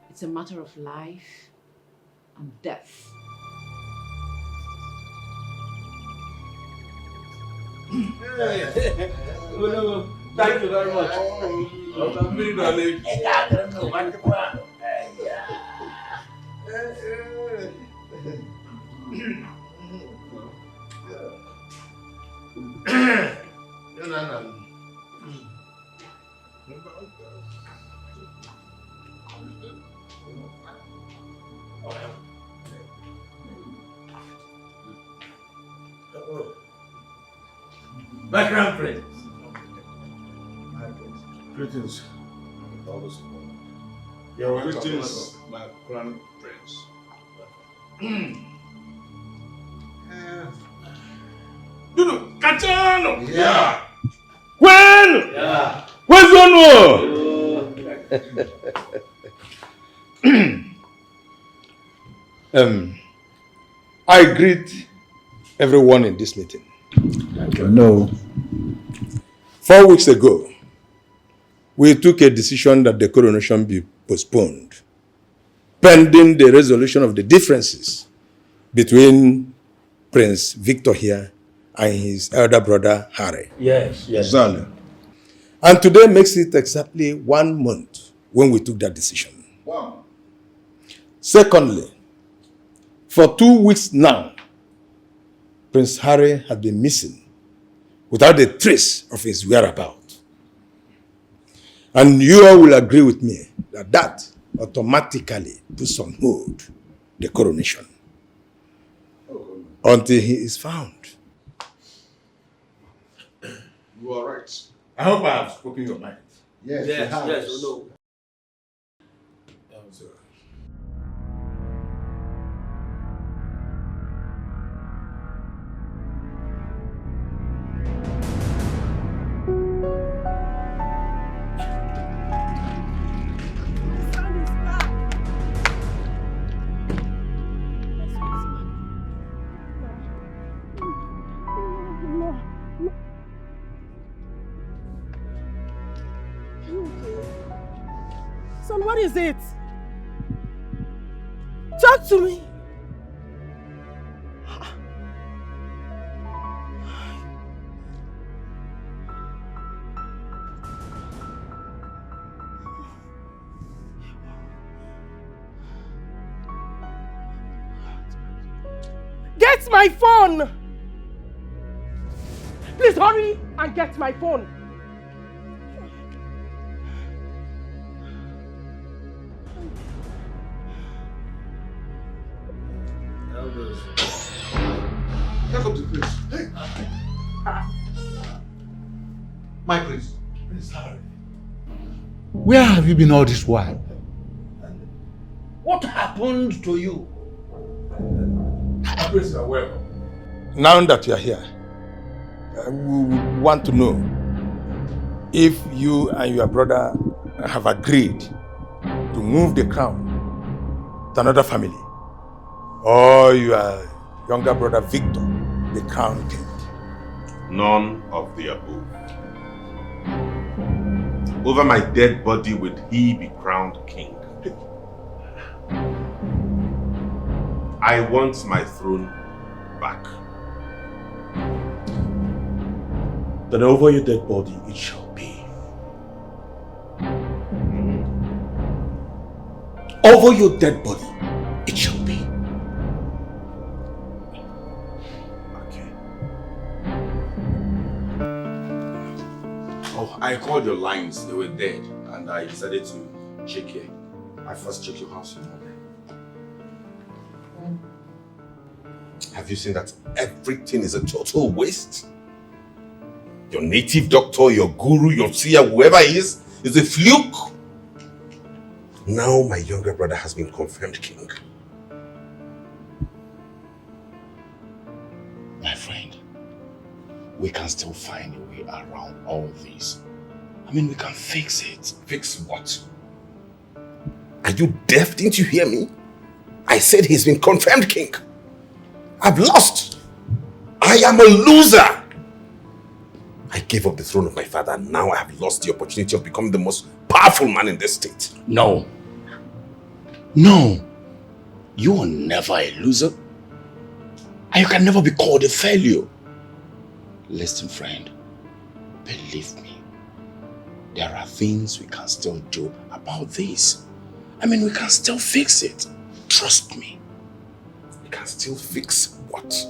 It's a matter of life and death. Thank you very much. Background prince. Greetings. You're welcome. Greetings, my crown prince. Dudu, Kachano! Yeah. When? Yeah. Where's your I greet everyone in this meeting. No. 4 weeks ago, we took a decision that the coronation be postponed, pending the resolution of the differences between Prince Victor here and his elder brother Harry. Yes. Exactly. And today makes it exactly 1 month when we took that decision. Wow. Secondly, for 2 weeks now, Prince Harry had been missing without a trace of his whereabouts. And you all will agree with me that that automatically puts on hold the coronation until he is found. You are right. I hope I have spoken your mind. Yes, Yes, you have. yes, we know. Son, what is it? Talk to me. Get my phone! Please hurry and get my phone. Take up the prince. Hey. My prince. Prince Harry. Where have you been all this while? What happened to you? Prince, you are welcome. Now that you are here, we want to know if you and your brother have agreed to move the crown to another family, or your younger brother Victor, the crown king. None of the above. Over my dead body would he be crowned king. I want my throne back. then over your dead body it shall be. Over your dead body it shall be. Oh, I called your lines, they were dead, and I decided to check here. I first checked your house, Have you seen that everything is a total waste? Your native doctor, your guru, your seer, whoever he is a fluke. Now my younger brother has been confirmed king. My friend, we can still find a way around all this. I mean, we can fix it. Fix what? Are you deaf? Didn't you hear me? I said he's been confirmed king. I've lost. I am a loser. I gave up the throne of my father and now I have lost the opportunity of becoming the most powerful man in this state. No. No. You are never a loser. And you can never be called a failure. Listen, friend. Believe me. There are things we can still do about this. I mean, we can still fix it. Trust me. We can still fix what?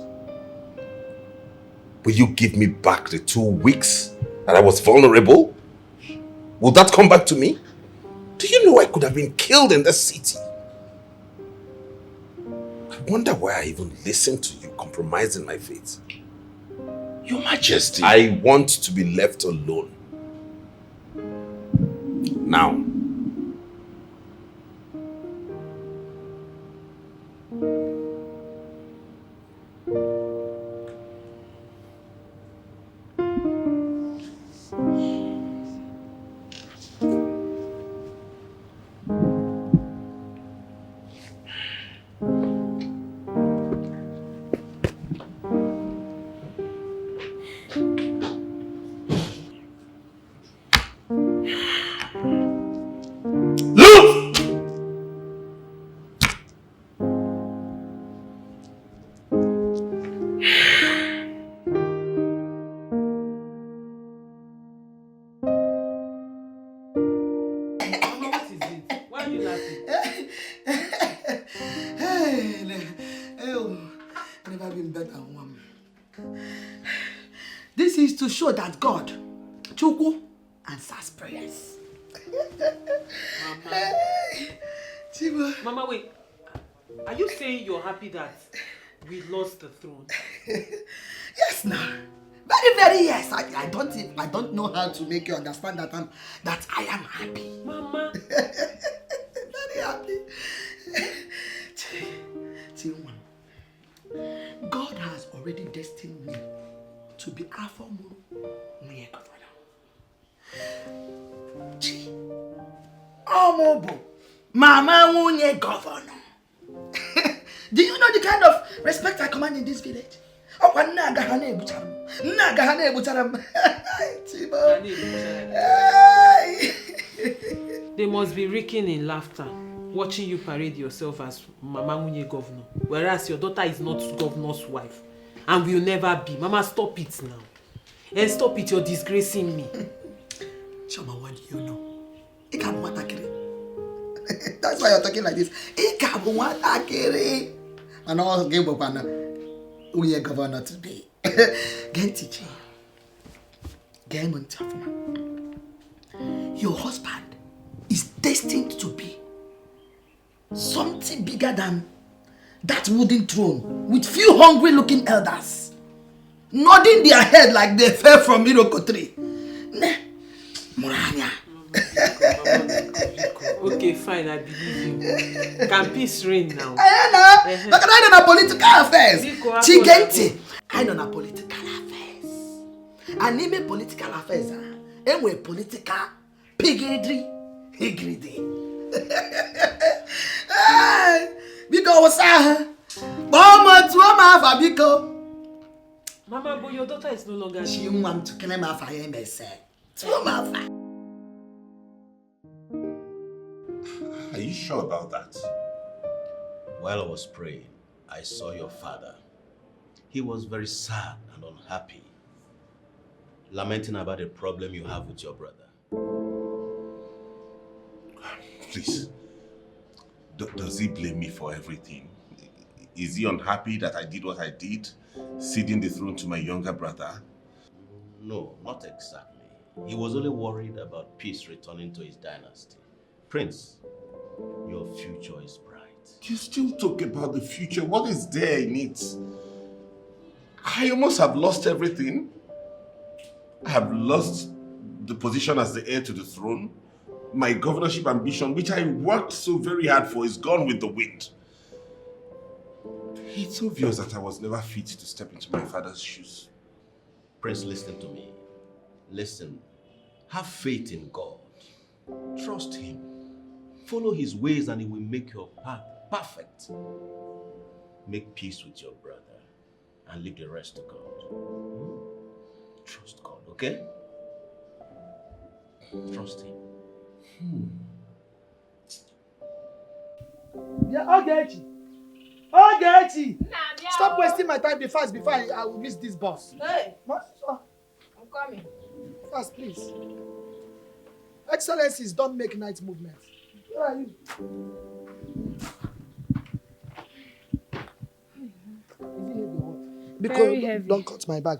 Will you give me back the 2 weeks that I was vulnerable? Will that come back to me? Do you know I could have been killed in this city? I wonder why I even listened to you compromising my faith. Your Majesty. I want to be left alone. Now. This is to show that God, Chukwu, answers prayers. Mama, wait. Are you saying you're happy that we lost the throne? Yes, now. Very, very yes. I don't know how to make you understand that I am happy. Mama. Very happy. God has already destined me to be Alpha Muru governor. Omobo, Mama Wunye governor. Do you know the kind of respect I command in this village? They must be reeking in laughter, watching you parade yourself as Mama Wunye governor, whereas your daughter is not governor's wife and will never be. Mama, stop it now. And stop it, you're disgracing me. Choma, what do you know? That's why you're talking like this. And all game of we are governor today. Gentity. Your husband is destined to be something bigger than that wooden throne with few hungry looking elders nodding their head like they fell from Iroko tree. Muranya. Okay, fine, I believe you. Can peace reign now? I know political affairs. Chigenti. I know political affairs. And even political affairs. And we political piggery. Because Mama, but your daughter is no longer. She want to claim her fire myself. Are you sure about that? While I was praying, I saw your father. He was very sad and unhappy. lamenting about a problem you have with your brother. Please. Does he blame me for everything? Is he unhappy that I did what I did, ceding the throne to my younger brother? No, not exactly. He was only worried about peace returning to his dynasty. Prince, your future is bright. You still talk about the future. What is there in it? I almost have lost everything. I have lost the position as the heir to the throne. My governorship ambition, which I worked so very hard for, is gone with the wind. It's obvious that I was never fit to step into my father's shoes. Prince, listen to me. Listen. Have faith in God. Trust Him. Follow His ways and He will make your path perfect. Make peace with your brother and leave the rest to God. Trust God, okay? Trust Him. Yeah, Ogechi. Ogechi! Stop wasting my time before I will miss this bus. Hey! What? I'm coming. Fast, please. Excellencies don't make night movements. Where are you? Is it heavy or what? Because Very heavy. Don't cut my bag.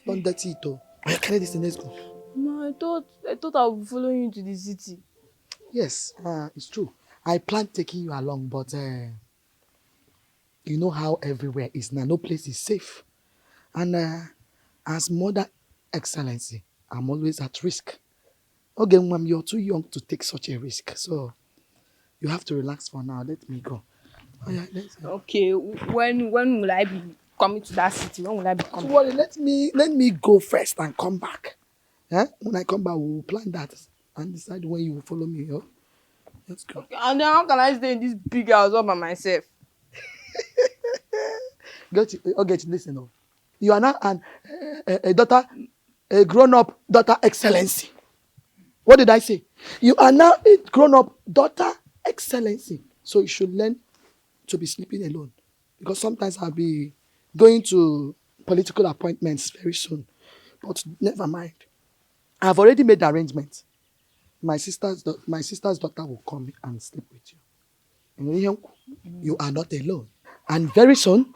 Don't dirty it though. Carry this in, let's go. Ma, I thought I would be following you to the city. Yes, it's true. I planned taking you along, but you know how everywhere is now. No place is safe. And as Mother Excellency, I'm always at risk. Okay, Mom, you're too young to take such a risk. So you have to relax for now. Let me go. Oh, yeah, let's go. Okay, when will I be coming to that city? When will I be coming? Don't worry, let me go first and come back. Yeah? When I come back, we'll plan that and decide when you will follow me. Yo? Let's go. Okay, and then how can I stay in this big house all by myself? Listen up. You are now a daughter, a grown-up daughter excellency. What did I say? You are now a grown-up daughter excellency. So you should learn to be sleeping alone. Because sometimes I'll be going to political appointments very soon. But never mind. I've already made arrangements. My sister's daughter will come and sleep with you. You are not alone. And very soon,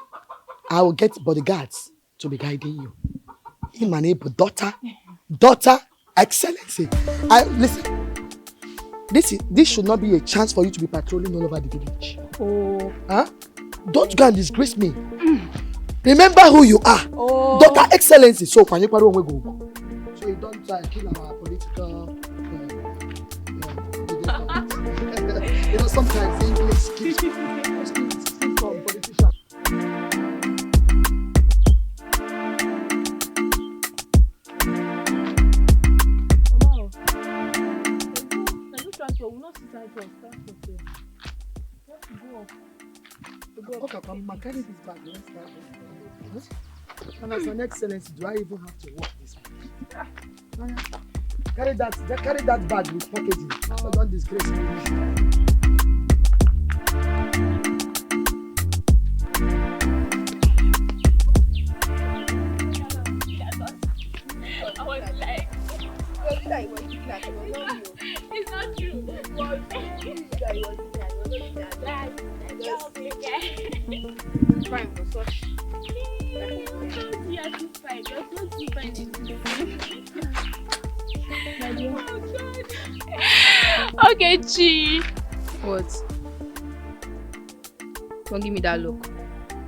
I will get bodyguards to be guiding you. In my neighbor, daughter excellency. Listen, this should not be a chance for you to be patrolling all over the village. Oh. Huh? Don't go and disgrace me. Remember who you are. Oh. Daughter excellency. So, you don't try to kill our political... you know, sometimes English keeps from politicians. Okay, come carry this bag. Let's start. And as an excellency, do I even have to walk this way? Carry that bag with packaging. So don't disgrace me. It's not true. Fine for such. Okay, Chi. What? Don't give me that look.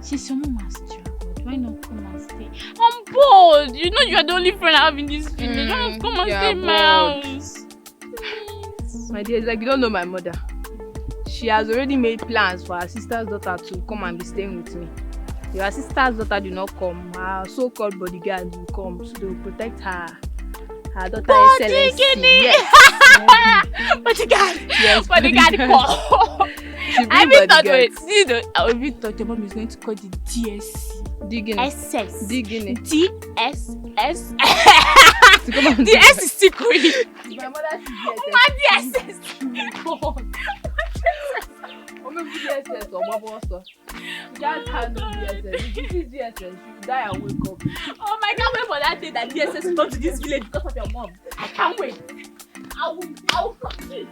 She's your mama's child. Why not come and stay? I'm bored. You know you are the only friend I have in this village. Why not come and stay in my house? My dear, it's like you don't know my mother. She has already made plans for her sister's daughter to come and be staying with me. If her sister's daughter do not come, her so-called bodyguard will come, so they will protect her daughter excellency. Yes. Bodyguard. Yes, bodyguard call. I even thought, I even thought your mom is going to call the DSC. Digging SS. Digging DSS. The S is secret. My mother's DSS. or maybe DSS or Baba also. Just handle DSS. If you see DSS, you die and wake up. Oh my, I can't wait for that day that DSS will come to this village because of your mom. I can't wait. I will succeed.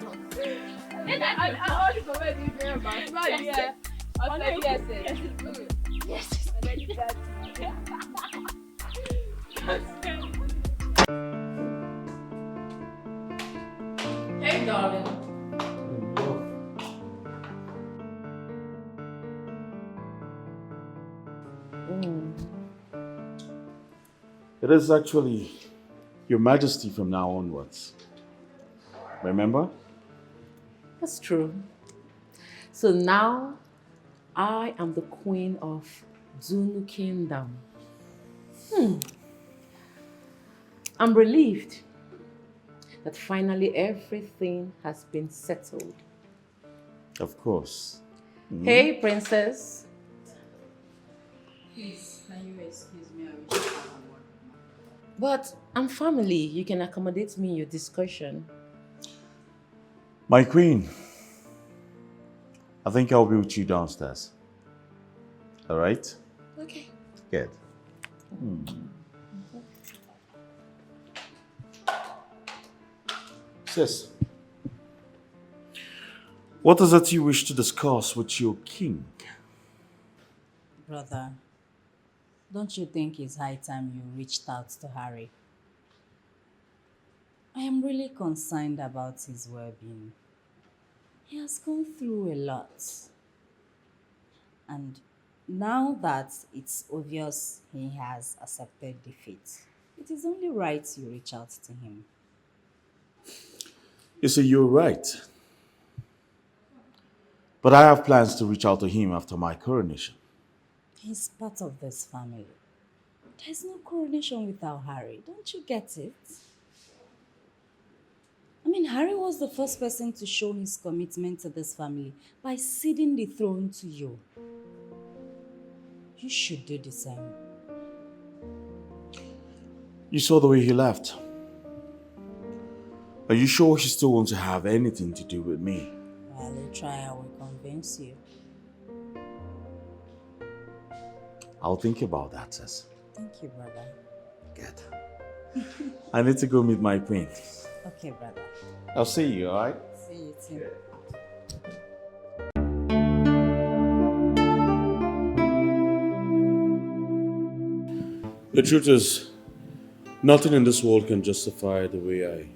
And I want to go back to you about DSS. Yes. And then you got Hey, darling. It is actually Your Majesty from now onwards. Remember? That's true. So now, I am the queen of Zulu Kingdom. I'm relieved that finally everything has been settled. Of course. Hey, princess. Please, can you excuse me? I will just have a word. But I'm family. You can accommodate me in your discussion. My queen, I think I'll be with you downstairs. All right? Okay. Good. Sis, what is it you wish to discuss with your king? Brother, don't you think it's high time you reached out to Harry? I am really concerned about his well-being. He has gone through a lot. And now that it's obvious he has accepted defeat, it is only right you reach out to him. You see, you're right. But I have plans to reach out to him after my coronation. He's part of this family. There's no coronation without Harry. Don't you get it? I mean, Harry was the first person to show his commitment to this family by ceding the throne to you. You should do the same. You saw the way he left. Are you sure he still wants to have anything to do with me? Well, a trial will convince you. I'll think about that, sis. Thank you, brother. Good. I need to go meet my queen. Okay, brother. I'll see you, alright? See you too. The truth is, nothing in this world can justify the way I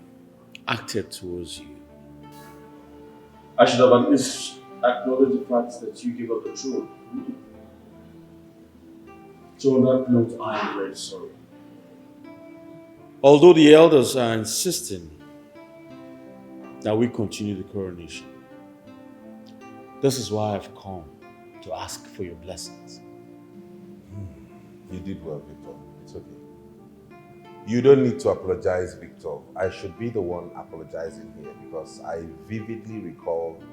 acted towards you. I should have at least acknowledged the fact that you gave up the throne. So on that note, I am very sorry. Although the elders are insisting that we continue the coronation, this is why I've come to ask for your blessings. You did well, Victor. It's okay. You don't need to apologize, Victor. I should be the one apologizing here because I vividly recall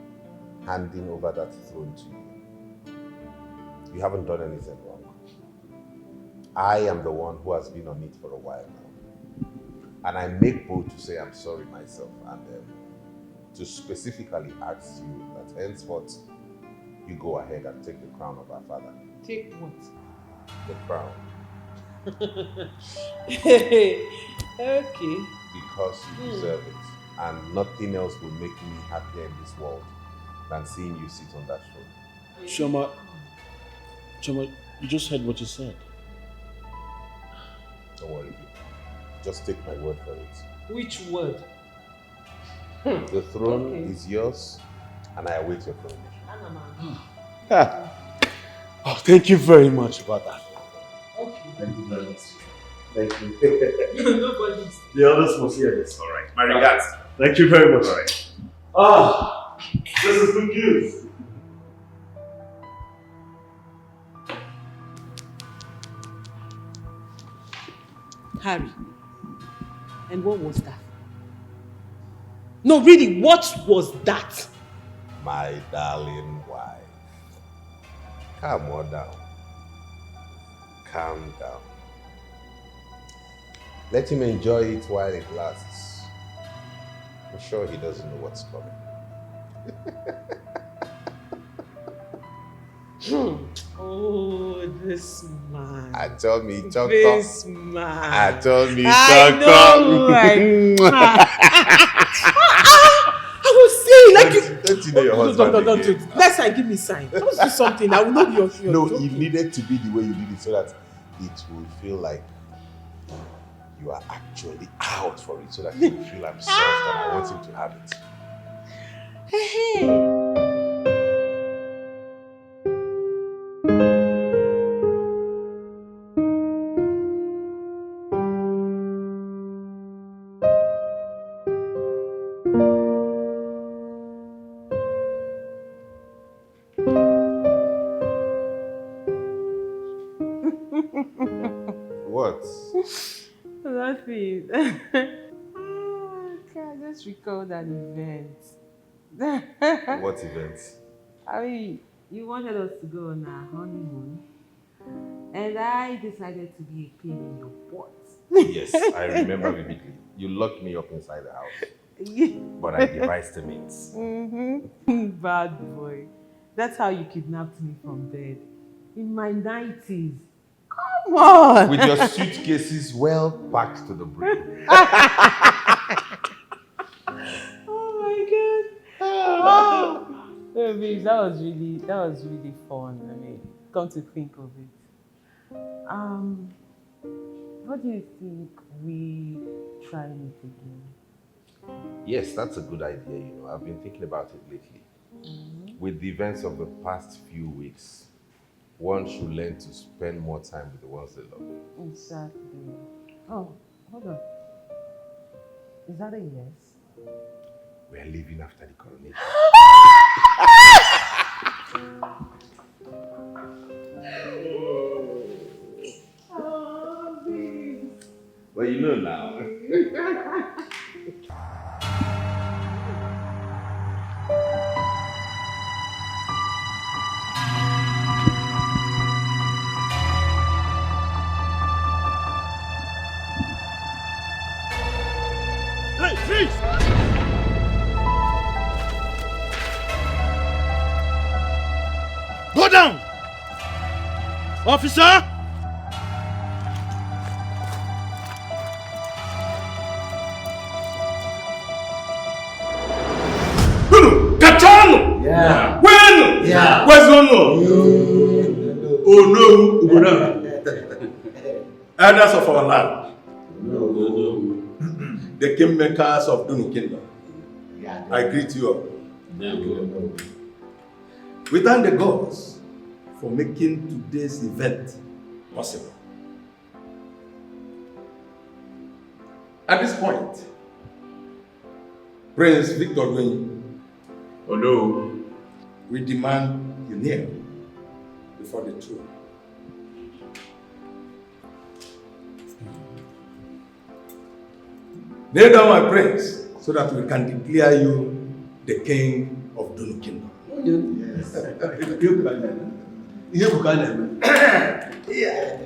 handing over that throne to you. You haven't done anything wrong. I am the one who has been on it for a while now. And I make bold to say I'm sorry myself and to specifically ask you that henceforth you go ahead and take the crown of our father. Take what? The crown. Okay. Because you deserve it. And nothing else will make me happier in this world than seeing you sit on that throne. Choma, you just heard what you said. Don't worry, just take my word for it. Which word? The throne is yours, and I await your coronation. Oh, thank you very much about that. Okay. Thank you very much. Thank you. Nobody's. The others must hear this. All right. My regards. Thank you very much. All right. Ah, this is good news. Harry. And what was that? No, really, what was that? My darling wife. Calm down. Calm down. Let him enjoy it while it lasts. I'm sure he doesn't know what's coming. Oh, this man. I told me, talk. This man. I told me, I talk. I was saying, like you. Don't you know your husband? Don't do it. Next time, give me sign. Don't do something. I will know your. No, it needed to be the way you did it so that it will feel like you are actually out for it, so that you feel I'm soft and I want him to have it. Hey. What? Nothing. Oh, God, just recall that event. What event? I mean, you wanted us to go on our honeymoon, and I decided to be a pain in your butt. Yes, I remember vividly. You locked me up inside the house, but I devised a means. Bad boy. That's how you kidnapped me from bed. In my 90s. Come on! With your suitcases well packed to the brim. Oh my God! Oh. Hey, babes, that was really fun. I mean, come to think of it. What do you think we try it again? Yes, that's a good idea, you know. I've been thinking about it lately. With the events of the past few weeks, one should learn to spend more time with the ones they love. Exactly. Oh, hold on. Is that a yes? We're leaving after the coronation. Oh, babe. Well, you know now. Hey, freeze! Go down! Officer! Kachano! Yeah. When? Yeah. Where's Nono? Oh no, Ubuna. Elders of our land. The kingmakers of Dunu Kingdom. I greet you all. We thank the gods for making today's event possible. At this point, Prince Victor Dwayne, although we demand you kneel before the throne. Kneel down, my prince, so that we can declare you the king of Dunu Kingdom. Yes. Yeah.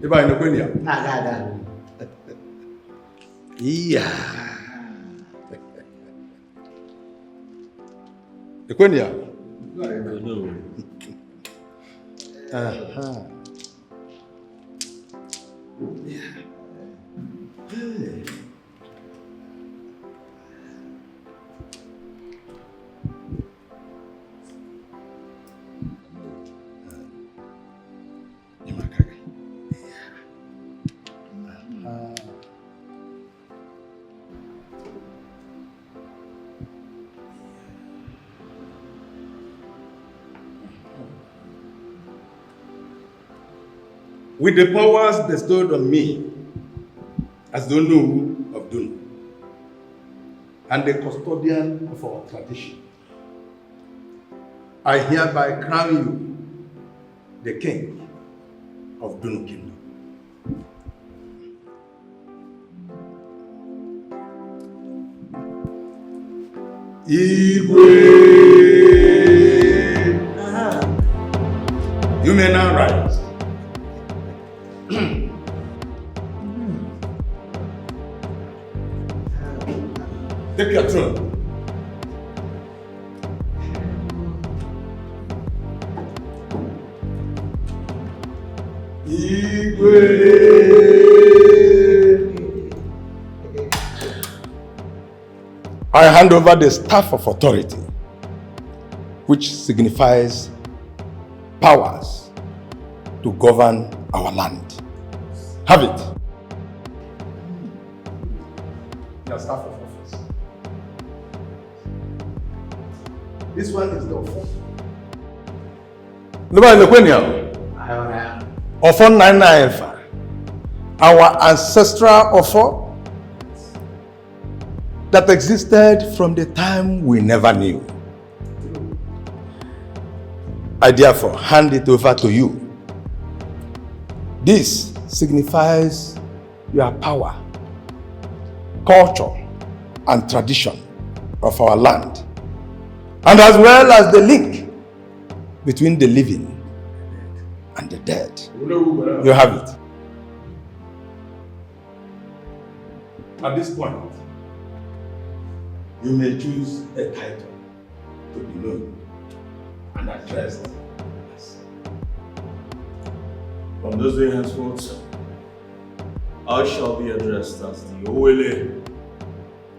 Iba ino kwenya? Nah. Yeah. Ikwenya? No. Aha. Yeah. Hey. With the powers bestowed on me as the Onu of Dunu and the custodian of our tradition, I hereby crown you the king of Dunu Kingdom. Igwe! You may now rise. Take your throne. I hand over the staff of authority, which signifies powers to govern our land. Have it. Your staff of office. This one is the offer. Offer 995. Our ancestral offer that existed from the time we never knew. I therefore hand it over to you. This signifies your power, culture, and tradition of our land, and as well as the link between the living and the dead. You have it. At this point, you may choose a title to be known and addressed as. From this day henceforth, I shall be addressed as the Owele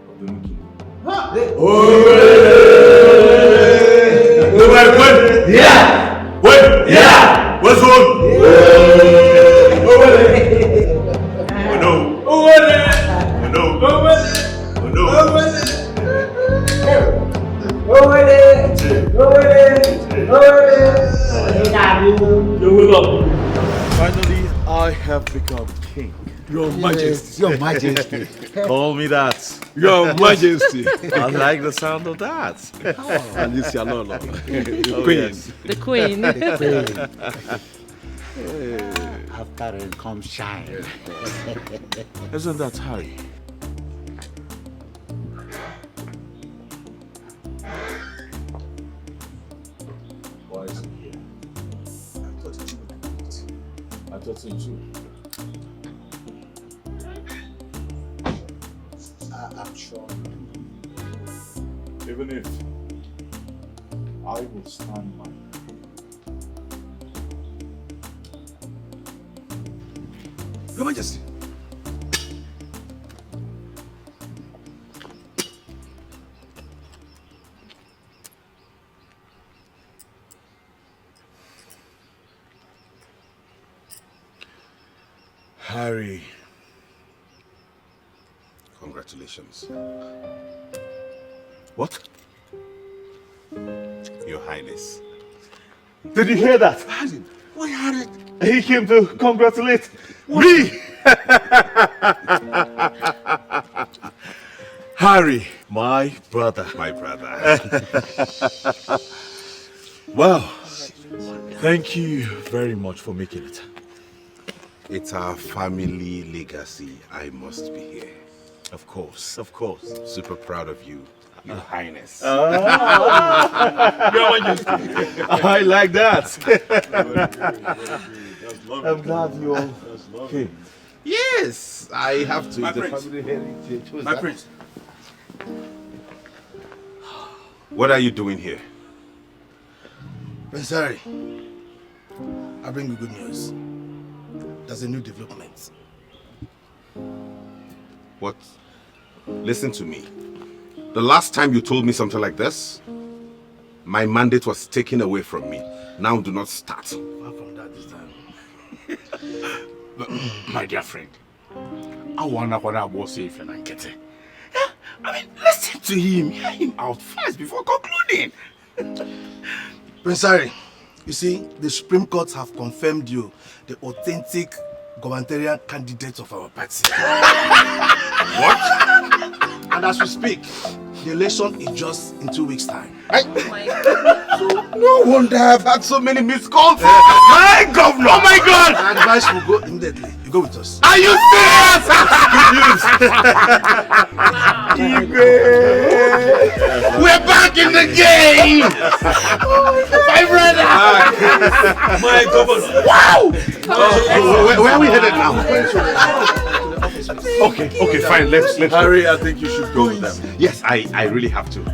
of the New Kingdom. When? Yeah! When? Yeah! What's on? Oh no! Oh no! Finally, I have become king. Your Majesty. Your Majesty. Call me that. Your Majesty. I like the sound of that. Oh. And this is your Lolo. The Queen. Yes. The Queen. After rain comes shine. Isn't that Harry? Why is he here? I thought so too. I'm sure. Even if I will stand my Your Majesty. Harry. Congratulations. What? Your Highness. Did you hear that? Why, Harry? He came to congratulate me. Harry, my brother. My brother. Well, thank you very much for making it. It's our family legacy. I must be here. Of course, of course. Super proud of you, Your Highness. Your Majesty. I like that. I'm glad you all came. Yes, I have to. My The prince. family heritage. My prince. What are you doing here? Prince Harry, I bring you good news. There's a new development. What? Listen to me. The last time you told me something like this, my mandate was taken away from me. Now do not start. Far from that this time. My dear friend, I wonder what I was saying if I get it. I mean, listen to him. Hear him out first before concluding. Prince Harry, you see, the Supreme Court have confirmed you the authentic gubernatorial candidate of our party. What? And as we speak, the election is just in 2 weeks' time. No wonder I've had so many missed calls. My governor! Oh my God! My advice will go immediately. You go with us. Are you serious? Good news! We're back in the game! My brother! My governor! Wow! Where are we headed now? Okay, fine. Let's Harry, I think you should go with them. Yes, I really have to.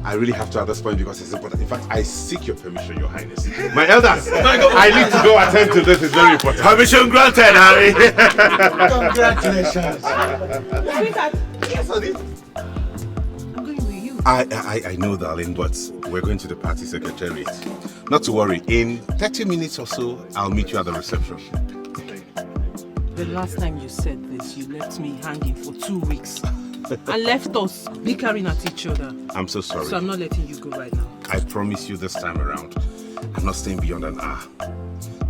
I really have to at this point because it's important. In fact, I seek your permission, Your Highness. My elders, I need to go attend to this. It's very important. Permission granted, Harry. Congratulations. Yes, honey. I know, darling, but we're going to the party secretariat. Not to worry. In 30 minutes or so, I'll meet you at the reception. The last time you said this, you left me hanging for 2 weeks. And left us bickering at each other. I'm so sorry. So I'm not letting you go right now. I promise you this time around, I'm not staying beyond an hour.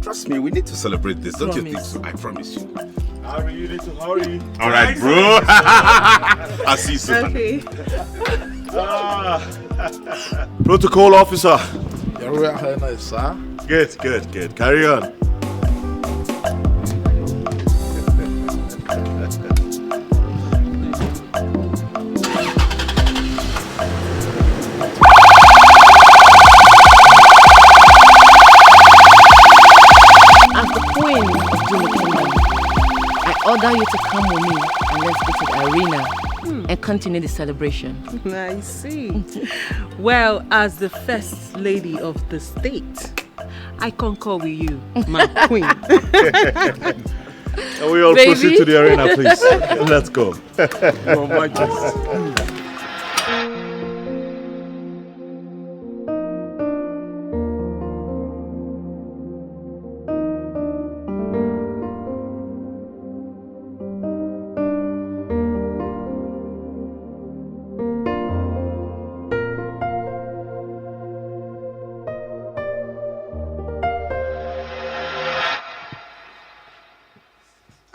Trust me, we need to celebrate this. Don't you think so? I promise you. Harry, you need to hurry. All right, bro. I'll see you soon. Okay. Protocol officer. Your Highness, sir. Good. Carry on. Order you to come with me and let's go to the arena and continue the celebration. I see. Well, as the first lady of the state, I concur with you, my queen. And we all proceed to the arena, please. Let's go. Your Majesty.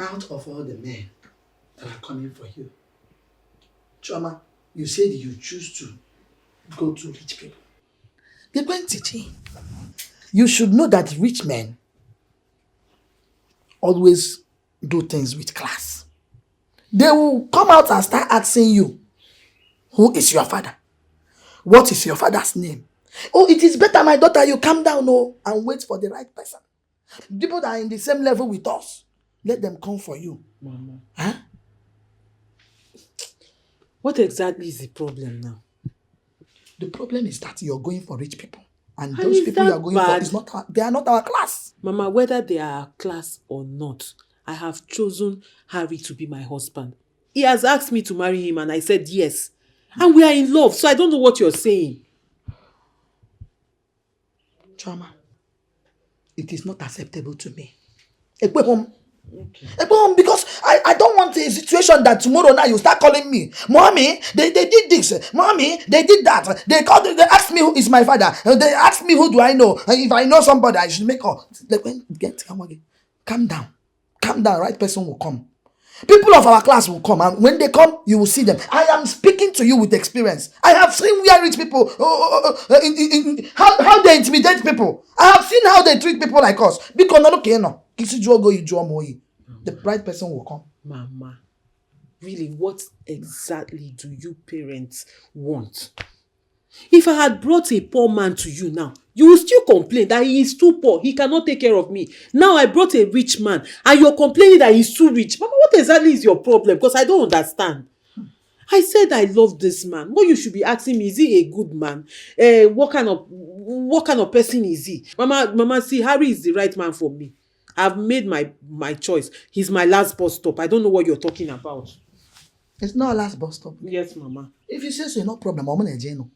Out of all the men that are coming for you, Choma, you said you choose to go to rich people. The point is, you should know that rich men always do things with class. They will come out and start asking you, who is your father? What is your father's name? Oh, it is better, my daughter, you calm down and wait for the right person. People that are in the same level with us, let them come for you. Mama. Huh? What exactly is the problem now? The problem is that you're going for rich people. And those people you are going for, they are not our class. Mama, whether they are our class or not, I have chosen Harry to be my husband. He has asked me to marry him and I said yes. And we are in love, so I don't know what you're saying. Chama, it is not acceptable to me. Because I don't want a situation that tomorrow night you start calling me, Mommy, they did this, Mommy, they did that. They asked me who is my father. They asked me who do I know. If I know somebody, I should make her. Calm down. Calm down, right person will come. People of our class will come, and when they come, you will see them. I am speaking to you with experience. I have seen where rich people, how they intimidate people. I have seen how they treat people like us. Because the right person will come. Mama, really, what exactly do you parents want? If I had brought a poor man to you now, you will still complain that he is too poor. He cannot take care of me. Now I brought a rich man and you're complaining that he's too rich. Mama, what exactly is your problem? Because I don't understand. I said I love this man. What you should be asking me, is he a good man? What kind of person is he? Mama, see, Harry is the right man for me. I've made my choice. He's my last bus stop. I don't know what you're talking about. It's not a last bus stop. Yes, Mama. If you say so, no problem. I'm going to jail.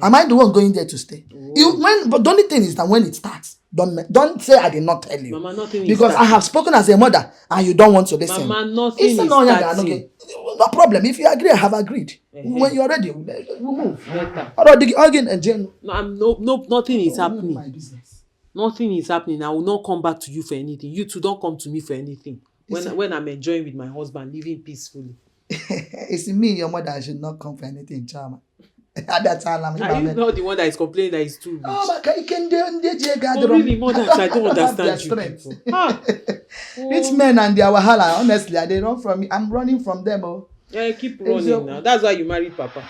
Am I the one going there to stay? But the only thing is that when it starts, don't say I did not tell you. Mama, nothing because is I have spoken as a mother and you don't want to listen. Mama, nothing is starting. No problem. If you agree, I have agreed. When you're ready, we'll move. No, nothing is happening. Nothing is happening. I will not come back to you for anything. You two don't come to me for anything. When I'm enjoying with my husband, living peacefully. It's me, your mother, I should not come for anything, Chama. Are you not the one that is complaining that he's too rich? Oh, but you can do really, mother, I don't understand you people. Rich men and their wahala, honestly, they run from me. I'm running from them. Oh. Yeah, keep running now. That's why you married Papa.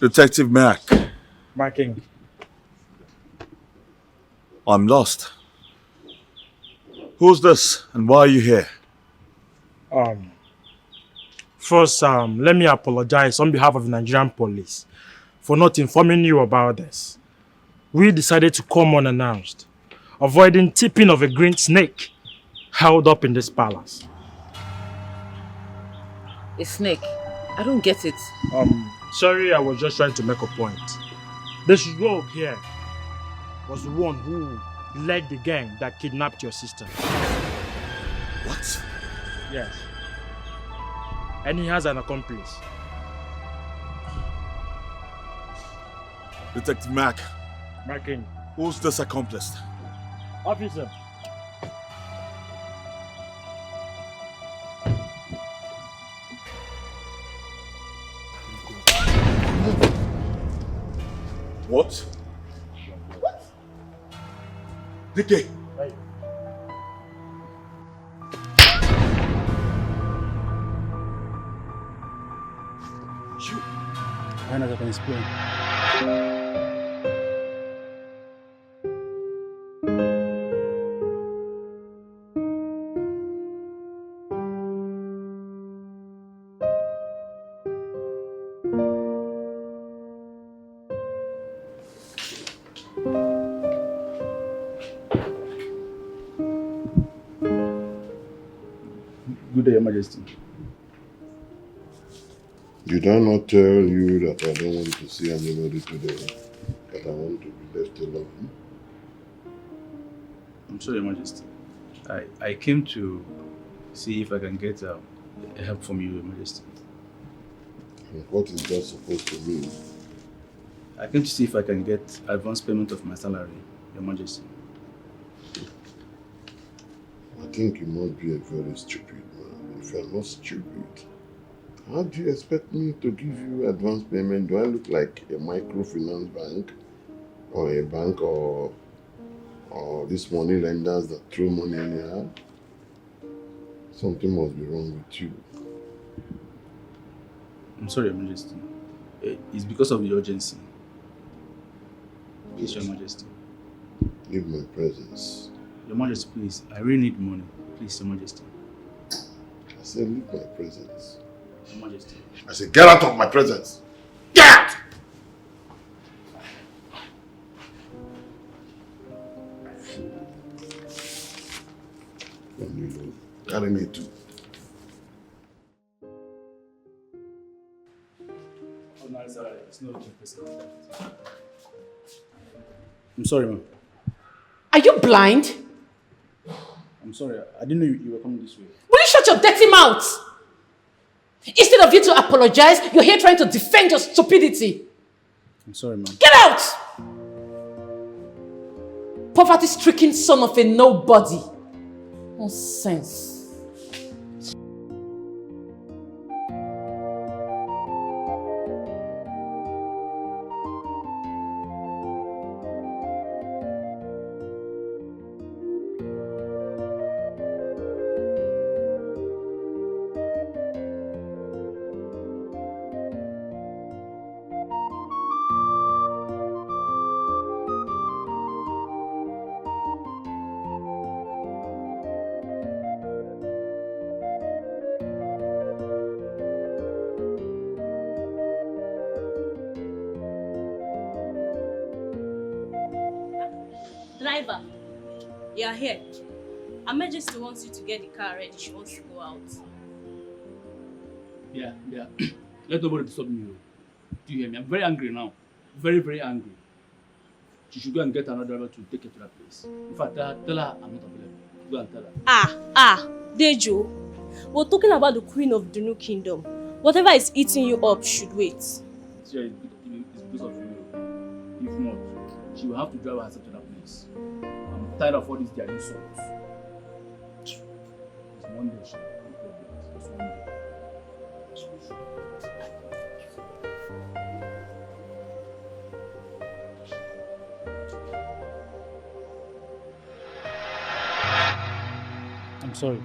Detective Mac. My king. I'm lost. Who's this and why are you here? First, let me apologize on behalf of the Nigerian police for not informing you about this. We decided to come unannounced, avoiding tipping of a green snake held up in this palace. A snake? I don't get it. Sorry, I was just trying to make a point. This rogue here was the one who led the gang that kidnapped your sister. What? Yes. And he has an accomplice. Detective Mac. My king. Who's this accomplice? Officer. What? What? Dike. Right. You. I know I can explain. Good day, Your Majesty. Did I not tell you that I don't want to see anybody today? That I want to be left alone? I'm sorry, Your Majesty. I came to see if I can get help from you, Your Majesty. And what is that supposed to mean? I came to see if I can get advance payment of my salary, Your Majesty. I think you must be a very stupid man. If you're not stupid, how do you expect me to give you advance payment? Do I look like a microfinance bank? Or a bank or these money lenders that throw money anyhow? Something must be wrong with you. I'm sorry, Your Majesty. It's because of the urgency. Please, Your Majesty. Leave my presence. Your Majesty, please. I really need money. Please, Your Majesty. I said leave my presence. Your Majesty. I said get out of my presence. Get out! Carry me too. Oh, no, it's alright. It's not personal. I'm sorry, ma'am. Are you blind? I'm sorry. I didn't know you were coming this way. Will you shut your dirty mouth? Instead of you to apologize, you're here trying to defend your stupidity. I'm sorry, ma'am. Get out! Poverty-stricken son of a nobody. Nonsense. Driver, you are here. Her Majesty wants you to get the car ready. She wants to go out. Yeah. Let nobody disturb me. Do you hear me? I'm very angry now. Very, very angry. She should go and get another driver to take her to that place. In fact, tell her I'm not available. Go and tell her. Dejo. We're talking about the Queen of the New Kingdom. Whatever is eating you up should wait. Yeah, it's because of you. If not, she will have to drive herself to that place. I'm tired of all these their insults. It's one day, it's one day. I'm sorry.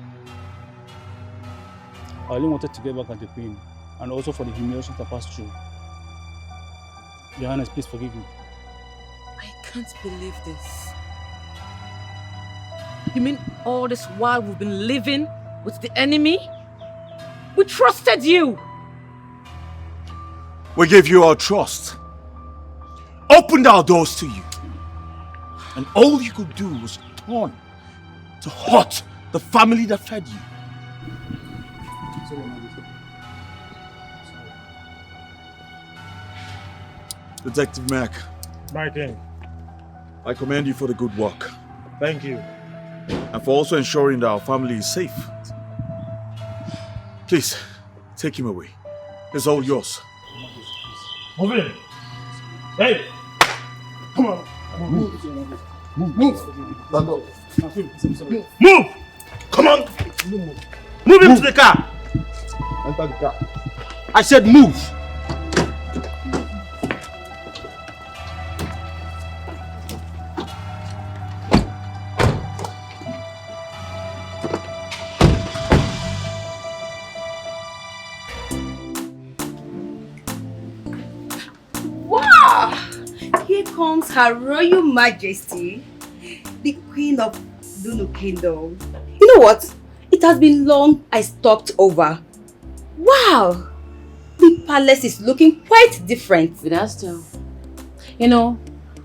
I only wanted to get back at the queen and also for the humiliations I passed through. Your Highness, please forgive me. I can't believe this. You mean all this while we've been living with the enemy? We trusted you. We gave you our trust. Opened our doors to you. And all you could do was turn to hurt the family that fed you. Detective Mac. My king. I commend you for the good work. Thank you. And for also ensuring that our family is safe. Please, take him away. It's all yours. Move in. Hey! Come on. Move. Move. Come on. Move him to the car. Enter the car. I said move. Wow! Here comes Her Royal Majesty, the Queen of Dunu Kingdom. You know what? It has been long I stalked over. Wow! The palace is looking quite different. It has to. You know,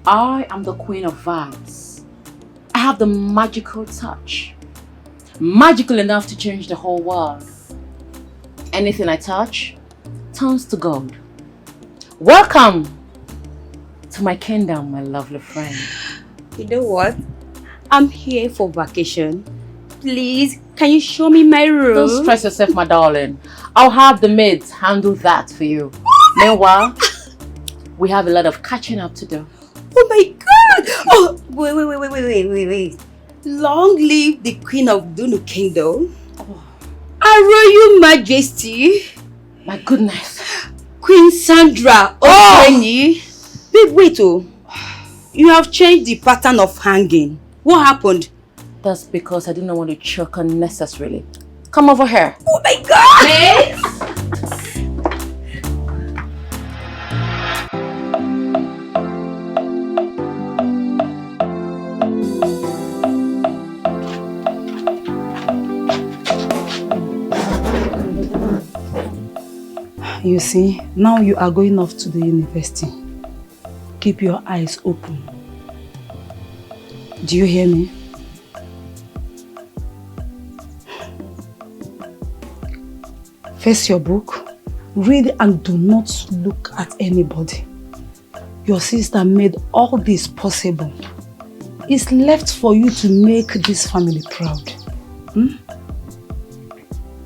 I am the Queen of Vibes. I have the magical touch. Magical enough to change the whole world. Anything I touch turns to gold. Welcome to my kingdom, my lovely friend. You know what? I'm here for vacation. Please, can you show me my room? Don't stress yourself, my darling. I'll have the maids handle that for you. Meanwhile, we have a lot of catching up to do. Oh my god! Oh, wait. Long live the Queen of Dunu Kingdom. Her Royal Majesty. My goodness. Queen Sandra Ogbeni. Wait, you have changed the pattern of hanging. What happened? That's because I didn't want to choke unnecessarily. Come over here. Oh my god! You see, now you are going off to the university. Keep your eyes open. Do you hear me? Face your book, read and do not look at anybody. Your sister made all this possible. It's left for you to make this family proud.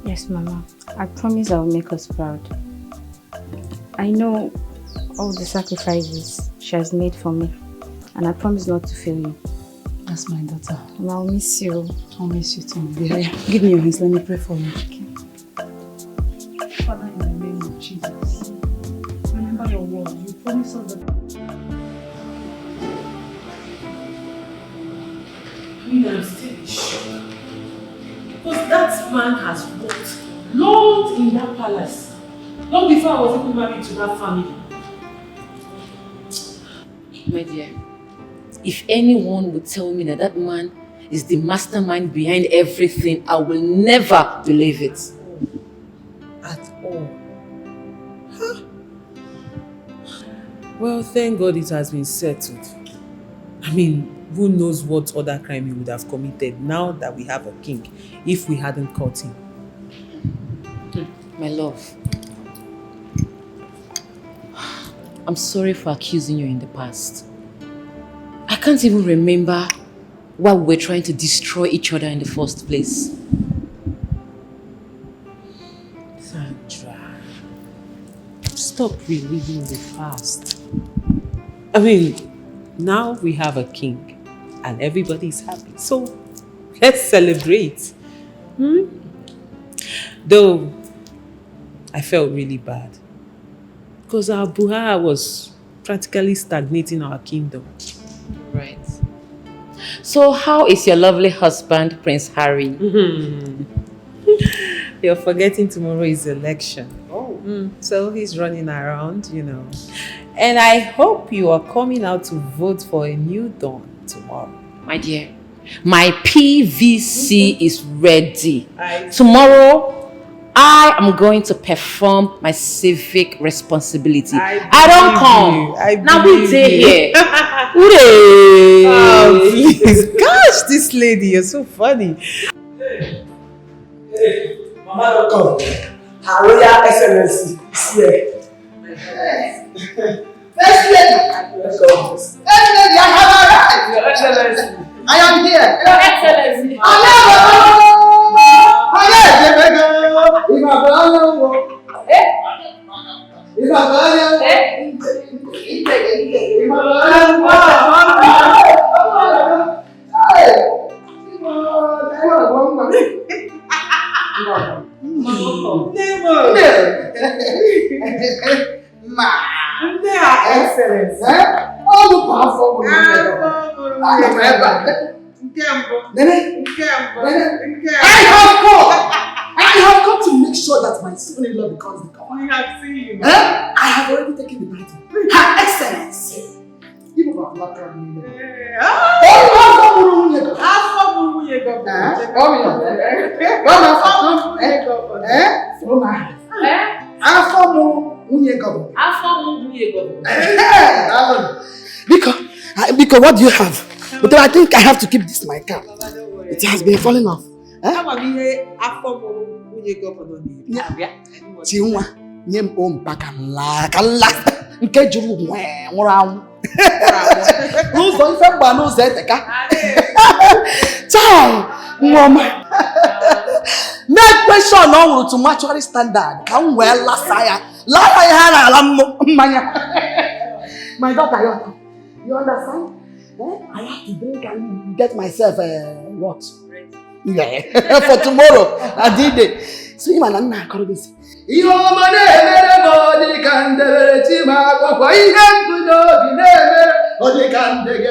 Yes, Mama. I promise I will make us proud. I know all the sacrifices she has made for me, and I promise not to fail you. That's my daughter. And I'll miss you. I'll miss you too. Give me your hands, let me pray for you. Okay. Father, in the name of Jesus, remember your word. You promised us that I'm still shocked. Because that man has worked long in that palace. Long before I was even married to that family. My dear, if anyone would tell me that that man is the mastermind behind everything, I will never believe it. At all. Huh? Well, thank God it has been settled. I mean, who knows what other crime he would have committed now that we have a king, if we hadn't caught him. My love, I'm sorry for accusing you in the past. I can't even remember why we were trying to destroy each other in the first place. Sandra, stop reliving the past. I mean, now we have a king and everybody's happy. So let's celebrate. Though I felt really bad because our Buhara was practically stagnating our kingdom. Right. So how is your lovely husband, Prince Harry? You're forgetting tomorrow is election. So he's running around, you know. And I hope you are coming out to vote for a new dawn tomorrow. My dear, my PVC is ready. Tomorrow, I am going to perform my civic responsibility. I don't come. Now we stay here. Hooray! Oh, please. Gosh, this lady, you're so funny. Hey, Mama, don't come. Her Royal Excellency is here. First lady, I have arrived. Your Excellency. I am here. Your Excellency. I have come to make sure that my son-in-law becomes the governor. We have seen you. I have already taken the title. Her Excellency. Even if I'm not coming in there. Because what do you have? But I think I have to keep this my cap. It has been falling off. Chinwa, nyem mpaka kala nke juru nwụrụ anwụ. N'ụzọ ife mgba n'ụzọ eteka. Chai, nwoma. Make question na ọ nwụrụ to mortuary standard ka m wee lasa ya. Lasa ya na ala mmanya. My daughter, you understand? I have to drink and get myself what? Yeah, for tomorrow. I did it. So you man, I'm not going to say. You man, everybody can do it. You man, why you can't do it? Or you can't do it.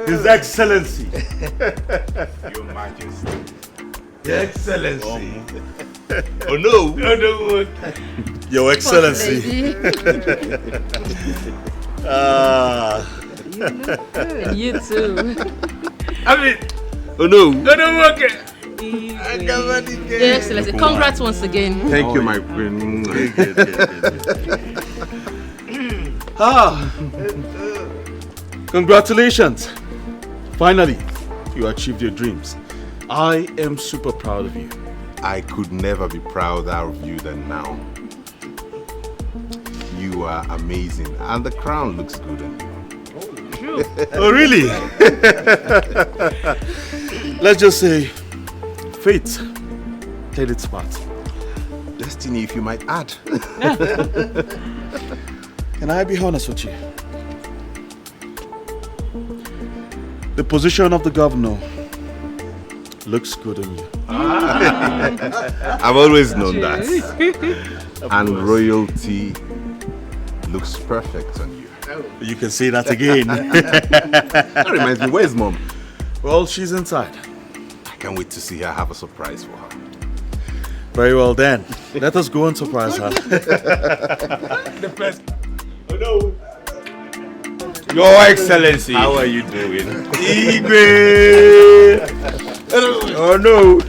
His Excellency. Your Majesty. Your Excellency. Oh no. Oh no. Your Excellency. You too. I mean, oh no. Oh no, okay. Your Excellency, congrats once again. Thank you, my queen. Congratulations. Finally, you achieved your dreams. I am super proud of you. I could never be prouder of you than now. You are amazing, and the crown looks good on you. Oh, really? Let's just say, fate played its part. Destiny, if you might add. Can I be honest with you? The position of the governor looks good on you. I've always known that. And royalty looks perfect on you. You can say that again. That reminds me, where's Mom? Well, she's inside. I can't wait to see her. Have a surprise for her. Very well then. Let us go and surprise her. The best. Oh no. Your Excellency. How are you doing? Igwe. Oh no.